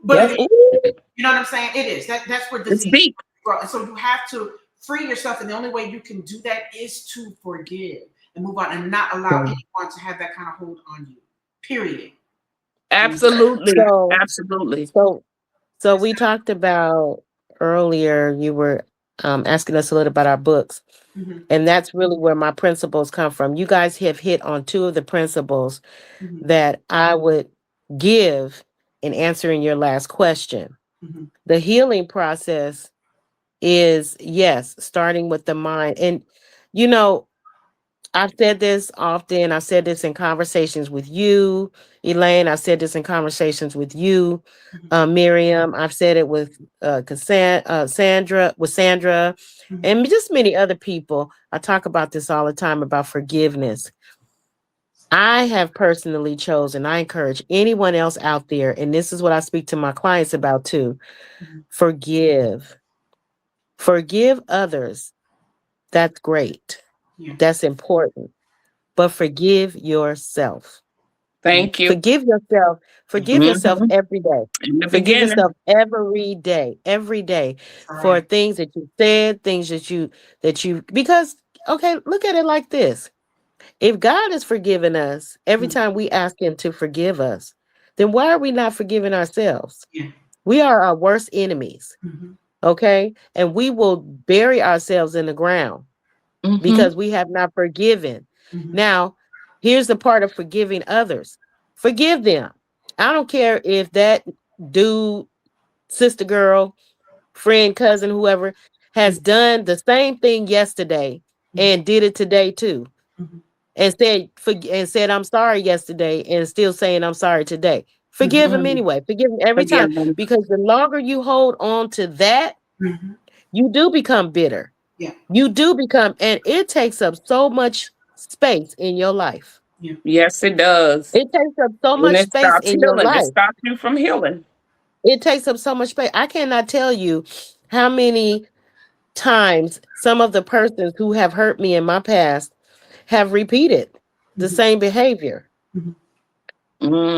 But Yep. it, Ooh. you know what I'm saying? It is. That's where It's disease deep. grows. And so you have to free yourself, and the only way you can do that is to forgive and move on and not allow Mm. anyone to have that kind of hold on you. Period. You know? Absolutely, So, absolutely. so, so we talked about earlier, you were asking us a little about our books. Mhm, And that's really where my principles come from. You guys have hit on two of the principles mhm, that I would give in answering your last question. mhm, The healing process is, yes, starting with the mind. And, you know, I've said this often. I've said this in conversations with you, Elaine. I've said this in conversations with you, mhm, Miriam. I've said it with Sandra, mhm, and just many other people. I talk about this all the time about forgiveness. I have personally chosen, I encourage anyone else out there, and this is what I speak to my clients about too. mhm. Forgive. Forgive others. That's great. Yeah, That's important. But forgive yourself. yeah. Thank you. Forgive yourself. Forgive yourself Hmm. every day. In the Forgive beginning. yourself every day All for right. things that you said, things that you because okay, look at it like this. If God is forgiving us every Mhm, time we ask him to forgive us, then why are we not forgiving ourselves? yeah. We are our worst enemies, Mhm, okay? And we will bury ourselves in the ground Hmm. because we have not forgiven. mhm, Now, here's the part of forgiving others. Forgive them. I don't care if that dude, sister, girl, friend, cousin, whoever has done the same thing yesterday mhm, and did it today too. mhm, And said I'm sorry yesterday and still saying I'm sorry today. mhm, Forgive him anyway. Forgive him every time Forgive them. because the longer you hold on to that, mhm. you do become bitter. Yeah, You do become, and it takes up so much space in your life. yeah. Yes, it does. It takes up so And much it space stops in your healing. It life. stops you from healing. It takes up so much space. I cannot tell you how many times some of the persons who have hurt me in my past have repeated the Mhm, same behavior. mhm,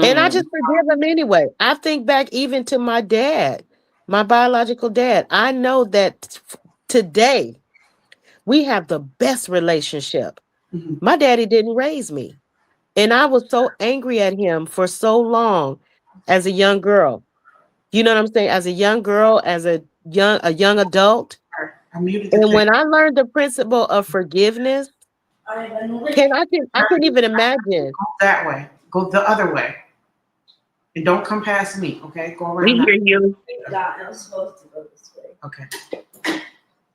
And I Mm. just forgive them anyway. I think back even to my dad, my biological dad. I know that today we have the best relationship. mhm, My daddy didn't raise me. And I was so angry at him for so long as a young girl. You know what I'm saying? As a young girl, as a young adult. all right. I muted the And thing. when I learned the principle of forgiveness, I can't even imagine. Go that way. Go the other way. And don't come past me, okay? Go We around that. hear you. I was supposed to go this way. Okay.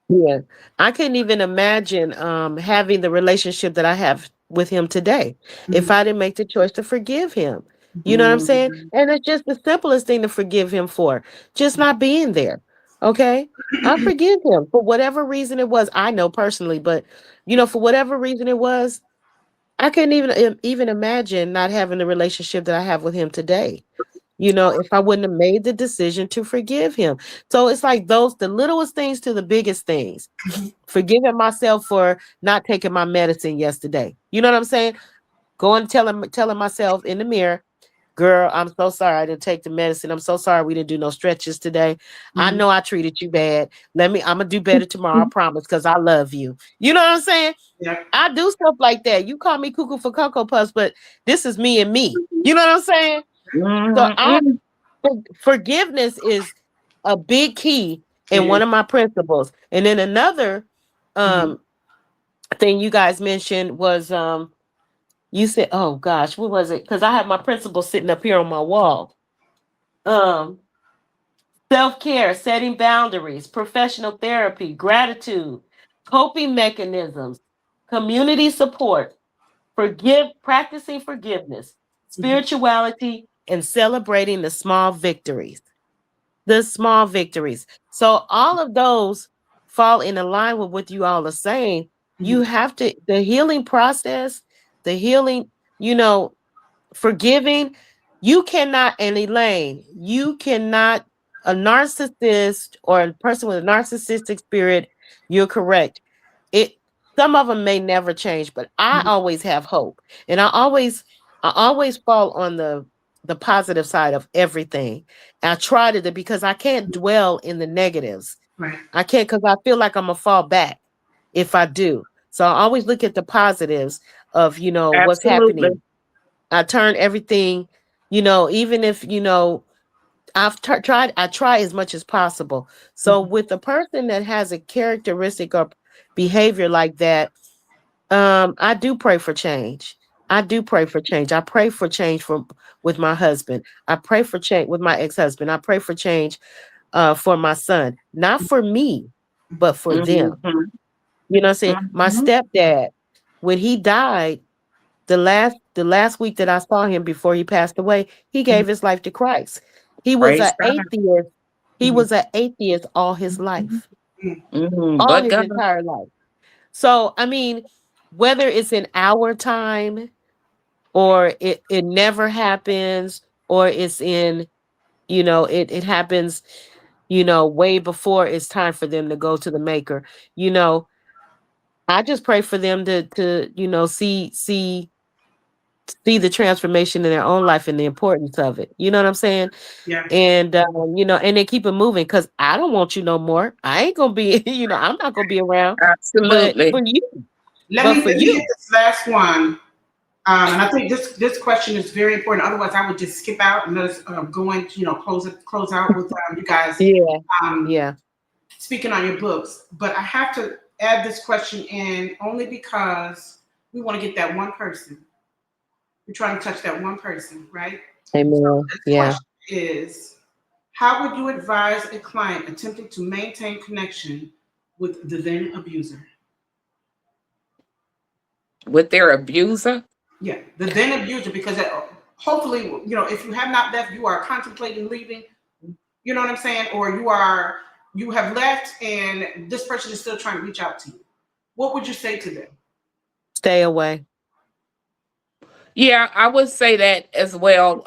Yeah. I couldn't even imagine having the relationship that I have with him today if I didn't make the choice to forgive him. You know what I'm saying? And it's just the simplest thing to forgive him for, just not being there. Okay? I forgive him for whatever reason it was. I know personally, but for whatever reason it was, I couldn't even imagine not having the relationship that I have with him today. If I wouldn't have made the decision to forgive him. So it's like the littlest things to the biggest things. Forgiving myself for not taking my medicine yesterday. You know what I'm saying? Going telling myself in the mirror, girl, I'm so sorry I didn't take the medicine. I'm so sorry we didn't do no stretches today. I know I treated you bad. I'm gonna do better tomorrow, I promise, because I love you. You know what I'm saying? Yeah. I do stuff like that. You call me cuckoo for Cocoa Puffs, but this is me and me. You know what I'm saying? So forgiveness is a big key in one of my principles. And then another thing you guys mentioned was you said, oh gosh, what was it? Because I have my principles sitting up here on my wall. Self-care, setting boundaries, professional therapy, gratitude, coping mechanisms, community support, practicing forgiveness, spirituality, and celebrating the small victories. The small victories. So all of those fall in line with what you all are saying. You have to, the healing process, the healing, forgiving, you cannot, and Elaine, you cannot, a narcissist or a person with a narcissistic spirit, you're correct. It Some of them may never change, but I always have hope. And I always fall on the positive side of everything. I try to because I can't dwell in the negatives. Right. I can't because I feel like I'm gonna fall back if I do. So I always look at the positives of what's Absolutely. happening. I turn everything, even if I try as much as possible. So with a person that has a characteristic or behavior like that, I do pray for change. I do pray for change. I pray for change with my husband. I pray for change with my ex-husband. I pray for change for my son. Not for me, but for them. You know what I'm saying? My stepdad, when he died, the last week that I saw him before he passed away, he gave his life to Christ. He was Praise an God. atheist. He was an atheist all his life, all But his God. entire life. So, I mean, whether it's in our time or it never happens, or it's in, it happens, way before it's time for them to go to the maker. I just pray for them to see the transformation in their own life and the importance of it. You know what I'm saying? Yeah. And and they keep it moving because I don't want you no more. I ain't gonna be, I'm not gonna be around. Absolutely. But for you, Let me hit this last one. And I think this question is very important. Otherwise, I would just skip out and let us go into close out with you guys. Yeah. Speaking on your books, but I have to add this question in only because we want to get that one person. We're trying to touch that one person, right? Amen. This question is, how would you advise a client attempting to maintain connection with the then abuser? With their abuser? Yeah, the then abuser, because hopefully, if you have not left, you are contemplating leaving. You know what I'm saying? Or you have left and this person is still trying to reach out to you. What would you say to them? Stay away. Yeah, I would say that as well.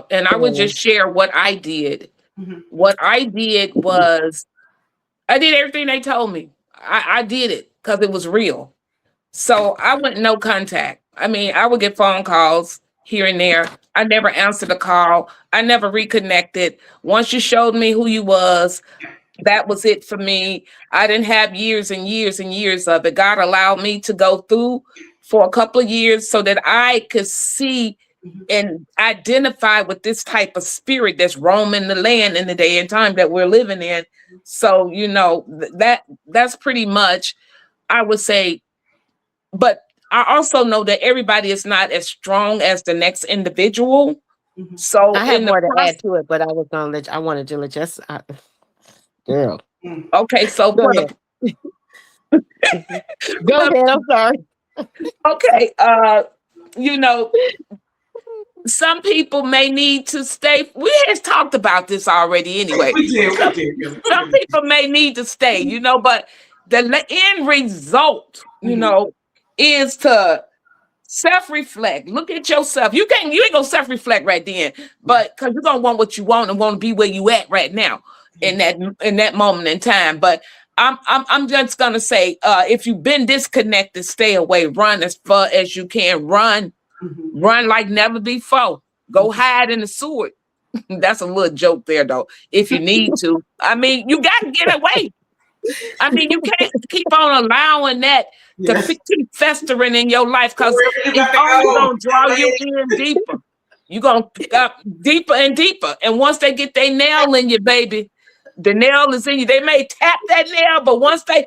And I would just share what I did. What I did was I did everything they told me. I did it because it was real. So I went no contact. I mean, I would get phone calls here and there. I never answered a call. I never reconnected. Once you showed me who you was, that was it for me. I didn't have years and years and years of it. God allowed me to go through for a couple of years so that I could see and identify with this type of spirit that's roaming the land in the day and time that we're living in. So, that's pretty much, I would say. But I also know that everybody is not as strong as the next individual. Mhm. So I have in the more to process, add to it, but I wanted to let just girl. okay, so Go for ahead. the Go but ahead. I'm sorry. okay, you know, some people may need to stay. We has talked about this already anyway. We did. Some, We did. some people may need to stay, but the end result, is to self-reflect. Look at yourself. You ain't gonna self-reflect right then, but because you're gonna want what you want and want to be where you at right now in that moment in time. But I'm just gonna say, if you've been disconnected, stay away. Run as far as you can. Run like never before. Go hide in the sewer. That's a little joke there, though. If you need to, I mean, you got to get away. I mean, you can't keep on allowing that to Yes. keep festering in your life, because You it's got to only go. going to draw you in deeper. You're going to pick up deeper and deeper. And once they get their nail in you, baby, the nail is in you. They may tap that nail, but once they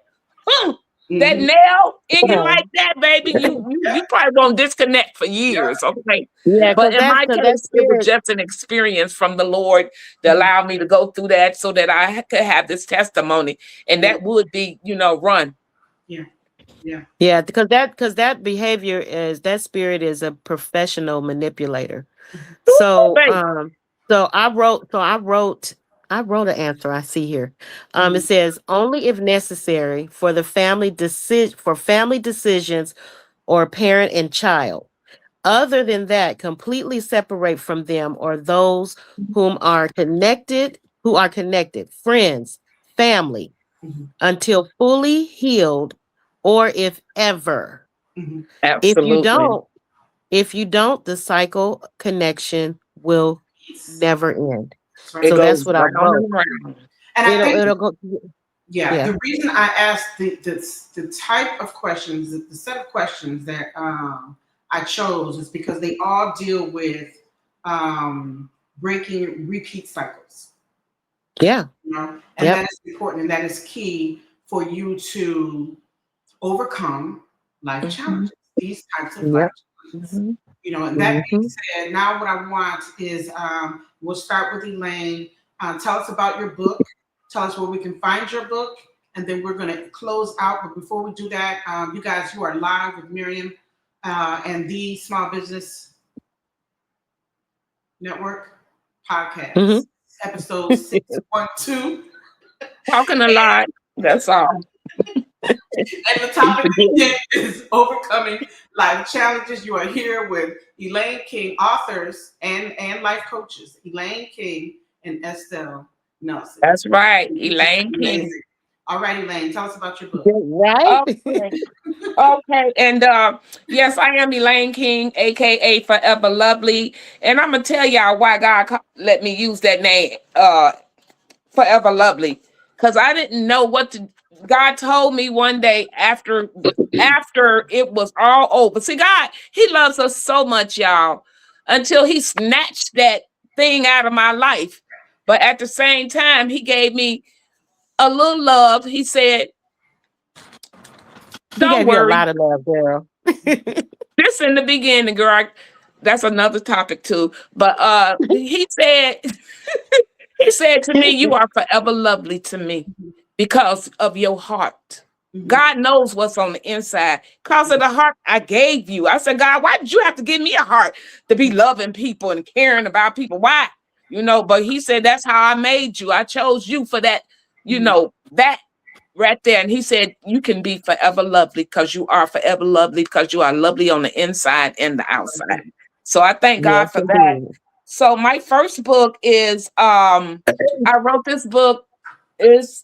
that nail in you like that, baby, you probably won't disconnect for years. Okay. Yeah, But in my because that case, it was spirit. just an experience from the Lord that allowed me to go through that so that I could have this testimony. And that would be, run. Yeah, because that behavior that spirit is a professional manipulator. So Babe. I wrote an answer I see here. It says only if necessary for family decisions or parent and child. Other than that, completely separate from them or those who are connected, friends, family, until fully healed, or if ever. Absolutely. If you don't, the cycle connection will never end. Right. It So that's goes what I round wrote. and round. And I think, It'll go. yeah, the reason I asked the type of questions, the set of questions that I chose is because they all deal with breaking repeat cycles. Yeah. And Yep. that is important, and that is key for you to overcome life challenges, these types of life challenges. And that being said, now what I want is we'll start with Elaine. Tell us about your book. Tell us where we can find your book, and then we're going to close out. But before we do that, you guys, you are live with Miriam and the Small Business Network podcast, episode 612. Talking a lot. That's all. And the topic is overcoming life challenges. You are here with Elaine King, authors and life coaches, Elaine King and Estelle Nelson. That's right, Elaine King. All right, Elaine, tell us about your book. Right? Okay. And yes, I am Elaine King, aka Forever Lovely. And I'm gonna tell y'all why God let me use that name, Forever Lovely. Because I didn't know what to. God told me one day after it was all over. See, God, He loves us so much, y'all, until He snatched that thing out of my life. But at the same time, He gave me a little love. He said, He "Don't gave you a worry." lot of love, girl. This in the beginning, girl. That's another topic too. But He said, He said to me, "You are forever lovely to me because of your heart." God knows what's on the inside. Because of the heart I gave you. I said, God, why did you have to give me a heart to be loving people and caring about people? Why? But He said, that's how I made you. I chose you for that, that right there. And He said, you can be forever lovely because you are forever lovely because you are lovely on the inside and the outside. So I thank God for that. So my first book is, I wrote this book.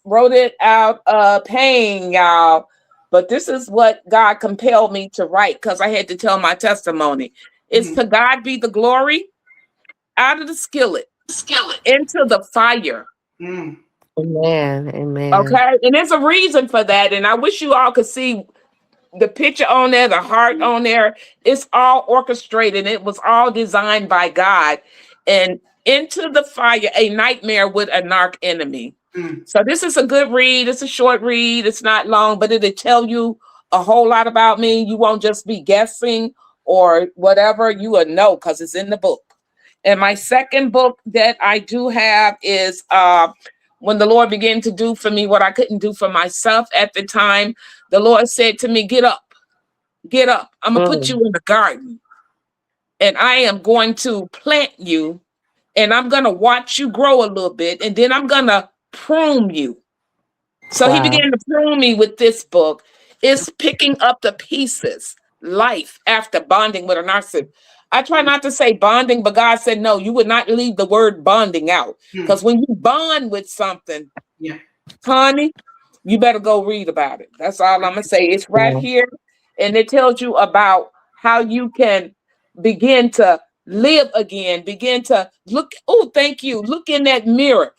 Wrote it out pain, y'all. But this is what God compelled me to write because I had to tell my testimony. It's to God be the glory out of the skillet into the fire. Amen. Okay. And there's a reason for that. And I wish you all could see the picture on there, the heart on there. It's all orchestrated. It was all designed by God. And into the fire, a nightmare with a narc enemy. So this is a good read. It's a short read. It's not long, but it'll tell you a whole lot about me. You won't just be guessing or whatever. You will know because it's in the book. And my second book that I do have is when the Lord began to do for me what I couldn't do for myself at the time. The Lord said to me, get up, get up. I'm going to put you in the garden and I am going to plant you and I'm going to watch you grow a little bit and then I'm going to prune you. So he began to prune me with this book. It's picking up the pieces, life after bonding with a narcissist. I try not to say bonding, but God said, no, you would not leave the word bonding out. Because when you bond with something, honey, you better go read about it. That's all I'm going to say. It's right here. And it tells you about how you can begin to live again, begin to look. Oh, thank you. Look in that mirror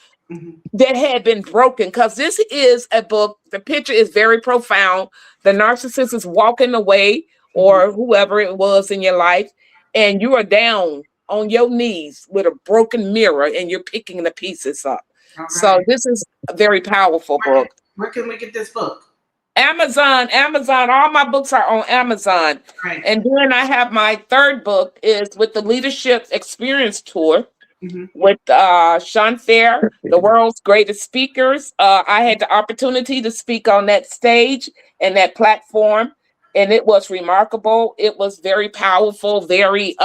that had been broken. Because this is a book. The picture is very profound. The narcissist is walking away or whoever it was in your life. And you are down on your knees with a broken mirror and you're picking the pieces up. Right. So this is a very powerful book. Where can we get this book? Amazon. All my books are on Amazon. Right. And then I have my third book is with the Leadership Experience Tour with Sean Fair, the world's greatest speakers. I had the opportunity to speak on that stage and that platform. And it was remarkable. It was very powerful, very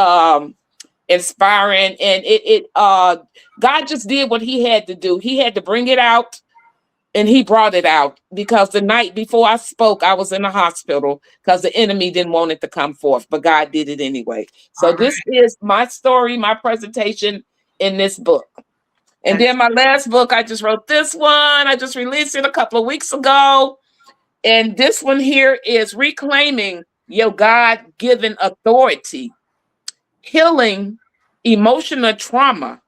inspiring. And God just did what he had to do. He had to bring it out and he brought it out because the night before I spoke, I was in the hospital because the enemy didn't want it to come forth, but God did it anyway. So this is my story, my presentation in this book. And then my last book, I just wrote this one. I just released it a couple of weeks ago. And this one here is Reclaiming Your God-Given Authority, Healing Emotional Trauma,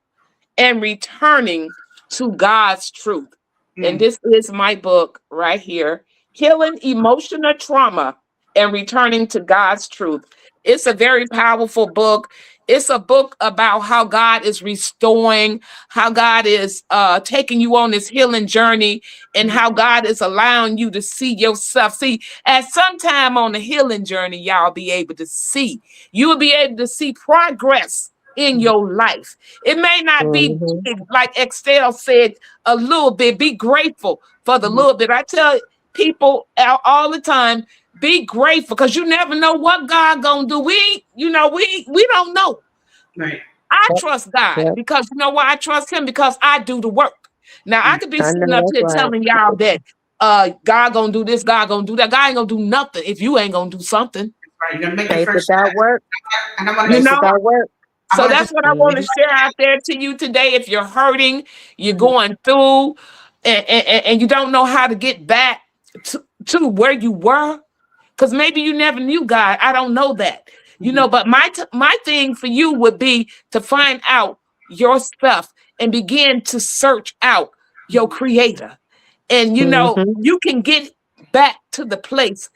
and Returning to God's Truth. And this is my book right here, Healing Emotional Trauma and Returning to God's Truth. It's a very powerful book. It's a book about how God is restoring, how God is taking you on this healing journey, and how God is allowing you to see yourself. See, at some time on the healing journey, y'all be able to see. You will be able to see progress in your life. It may not be big, like Estelle said, a little bit. Be grateful for the little bit. I tell people all the time, be grateful because you never know what God gonna do. We don't know. Right. I trust God because you know why I trust him? Because I do the work. Now I could be sitting up here telling y'all that God gonna do this, God gonna do that. God ain't gonna do nothing if you ain't gonna do something. Right. You're gonna make it first work. And I'm gonna work. So that's what I want to share out there to you today. If you're hurting, you're going through, and you don't know how to get back to where you were, because maybe you never knew God. I don't know that, but my thing for you would be to find out your stuff and begin to search out your creator. And, you can get back to the place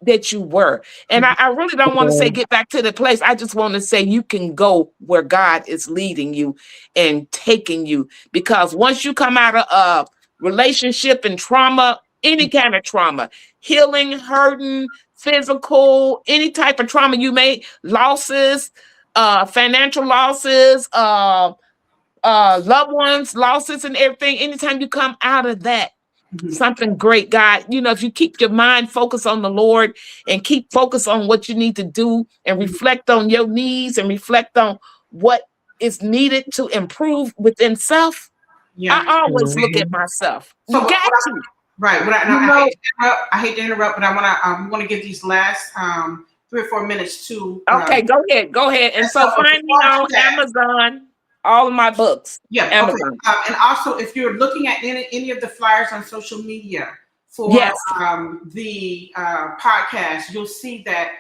that you were. And I really don't want to say get back to the place. I just want to say you can go where God is leading you and taking you. Because once you come out of a relationship and trauma, any kind of trauma, healing, hurting, physical, any type of trauma you may, losses, financial losses, loved ones, losses and everything, anytime you come out of that, something great, God, if you keep your mind focused on the Lord and keep focused on what you need to do and reflect on your needs and reflect on what is needed to improve within self. I always look at myself. You got to. Right. I hate to interrupt, but I want to give these last 3 or 4 minutes to. Okay, go ahead. And so find me on Amazon. All of my books. Yeah. Amazon. Okay. And also, if you're looking at any of the flyers on social media for the podcast, you'll see that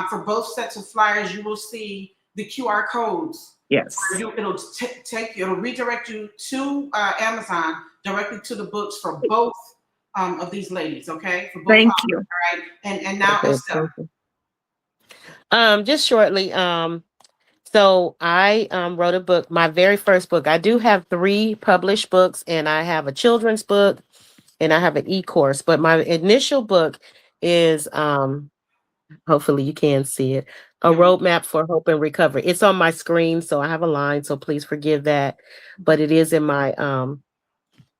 for both sets of flyers, you will see the QR codes. Yes. It'll redirect you to Amazon directly to the books for both of these ladies. Okay. For both. Thank you. All right. And now Estelle. Just shortly. So I wrote a book, my very first book. I do have 3 published books, and I have a children's book, and I have an e-course. But my initial book is hopefully you can see it. A Yeah. roadmap for hope and recovery. It's on my screen, so I have a line, so please forgive that. But it is in my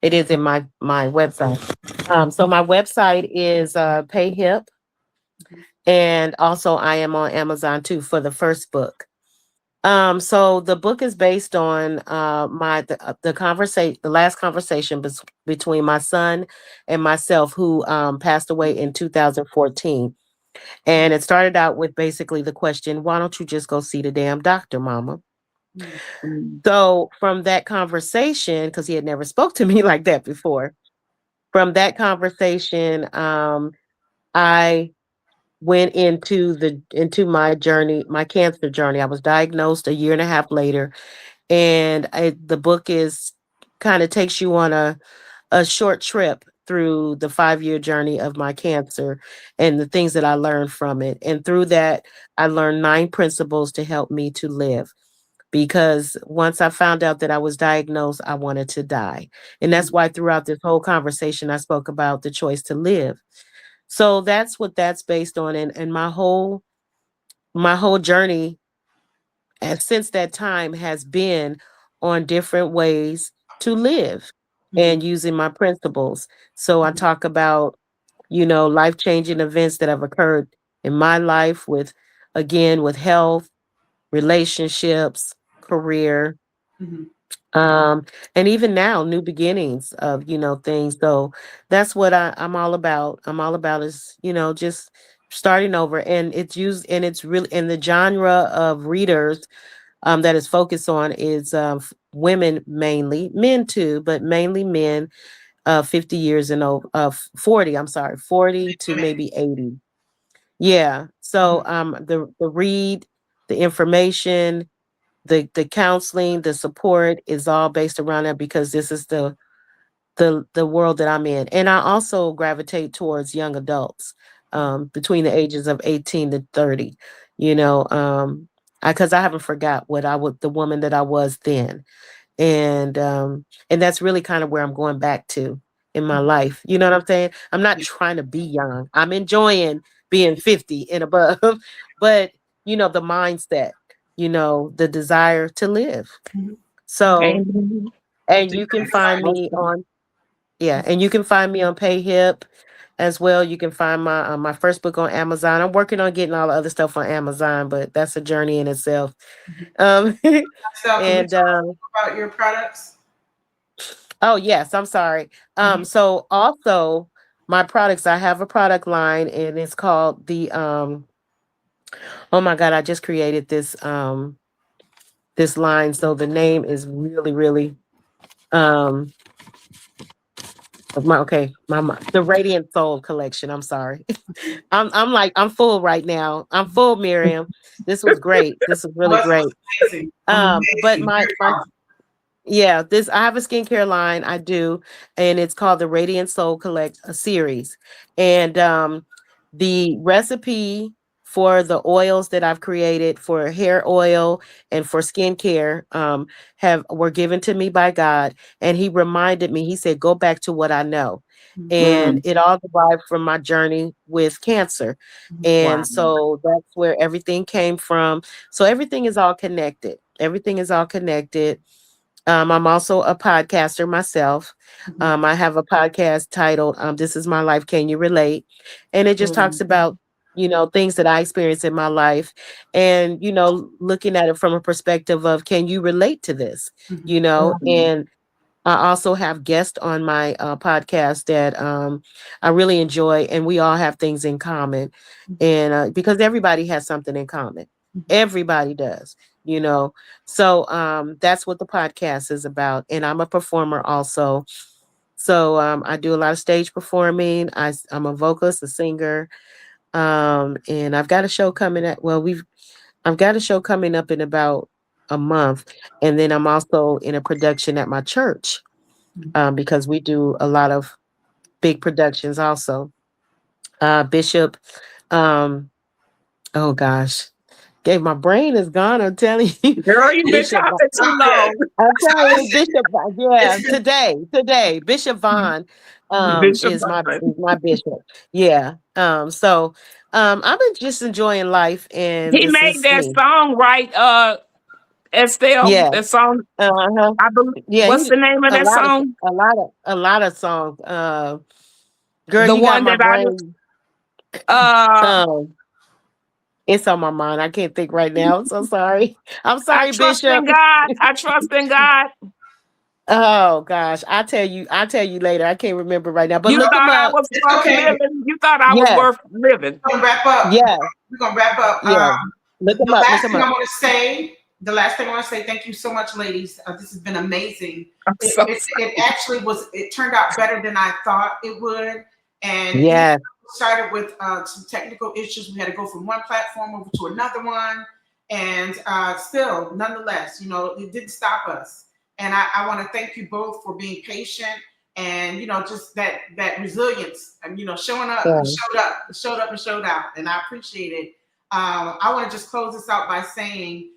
website. So my website is PayHip, and also I am on Amazon too for the first book. So the book is based on the last conversation between my son and myself, who passed away in 2014. And it started out with basically the question, why don't you just go see the damn doctor, mama? Mm. So from that conversation, because he had never spoke to me like that before, from that conversation, I went into my journey, my cancer journey. I was diagnosed a year and a half later, and the book is kind of takes you on a short trip through the 5-year journey of my cancer and the things that I learned from it. And through that, I learned 9 principles to help me to live. Because once I found out that I was diagnosed, I wanted to die. And that's why throughout this whole conversation, I spoke about the choice to live. So that's what that's based on. And my whole journey, and since that time, has been on different ways to live and using my principles. So I talk about, life-changing events that have occurred in my life, with health, relationships, career, Mhm. and even now, new beginnings of, things. So that's what I'm all about. I'm all about is, just starting over. And it's really, and the genre of readers that is focused on is women mainly, men too, but mainly men, 50 years and over, 40, I'm sorry, 40 to maybe 80. Yeah. So the read, the information, the counseling, the support is all based around that, because this is the world that I'm in. And I also gravitate towards young adults, between the ages of 18 to 30, because I haven't forgot what I was, the woman that I was then. And that's really kind of where I'm going back to in my life. You know what I'm saying? I'm not trying to be young. I'm enjoying being 50 and above, but the mindset, the desire to live. Mhm. So, Amen. and To you can get find started. me on, yeah, and you can find me on PayHip as well. You can find my first book on Amazon. I'm working on getting all the other stuff on Amazon, but that's a journey in itself. Um, So, can you and tell us about your products? Oh yes, I'm sorry. Mhm. So also my products, I have a product line, and it's called the oh my God, I just created this line. So the name is really, really um the Radiant Soul collection. I'm sorry. I'm like, I'm full right now. I'm full, Miriam. This was great. This was really What's great. amazing? But Amazing. my Yeah, this I have a skincare line, I do, and it's called the Radiant Soul Collect a series. And the recipe for the oils that I've created for hair oil and for skincare have were given to me by God. And he reminded me, he said, go back to what I know. And Mm. it all derived from my journey with cancer. Wow. And so that's where everything came from. So everything is all connected. Everything is all connected. I'm also a podcaster myself. I have a podcast titled This Is My Life, Can You Relate? And it just talks Mm. about, things that I experienced in my life, and, looking at it from a perspective of, can you relate to this? Mm. And I also have guests on my podcast that I really enjoy, and we all have things in common. And because everybody has something in common, everybody does, you know. So that's what the podcast is about. And I'm a performer also. So I do a lot of stage performing. I'm a vocalist, a singer, and I've got a show coming at. I've got a show coming up in about a month, and then I'm also in a production at my church, because we do a lot of big productions also. Bishop, um, oh gosh, Gave my brain is gone. I'm telling you, Girl, you've been Bishop. talking too long. I'm telling you, Bishop. Yeah, It's today, Bishop Vaughn. Bishop is Buckland. my bishop. Yeah. I've been just enjoying life, and He this made is that me. song, right? Estelle, Yeah. that song. Uh-huh. I believe. Yeah, What's he the name of that song? a lot of songs. Girl, The you got one my that I was. brain. Uh, Um, it's on my mind. I can't think right now. I'm so sorry. I'm I sorry, trust in Bishop. God. I trust in God. Oh gosh, I'll tell you later. I can't remember right now. But You look him thought I up. was It's worth okay. living. You thought I was Yes, worth living. We're gonna wrap up. yes, We're gonna wrap up. yeah. Look him The up. Look last him thing I up. want to say, thank you so much, ladies. This has been amazing. I'm It, so it, it actually was, it turned out better than I thought it would. And even Yes. started with some technical issues. We had to go from one platform over to another one. And still, nonetheless, it didn't stop us. And I want to thank you both for being patient and, just that resilience and, showing up. Yeah. You showed up and showed out. And I appreciate it. I want to just close this out by saying,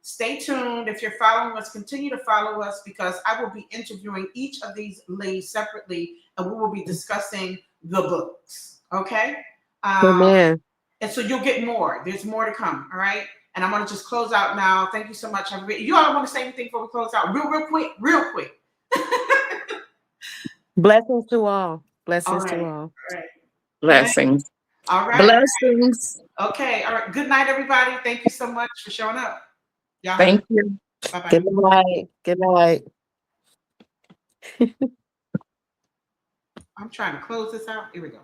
stay tuned. If you're following us, continue to follow us because I will be interviewing each of these ladies separately and we will be discussing the books. Okay. Amen. And so you'll get more. There's more to come. All right. And I'm going to just close out now. Thank you so much. You all want to say anything before we close out? Real quick. Blessings to all. All Blessings right. to all. All right. blessings. All right. Blessings. Okay. All right. Good night, everybody. Thank you so much for showing up. Y'all have Thank you. bye-bye. Good night. Good night. I'm trying to close this out. Here we go.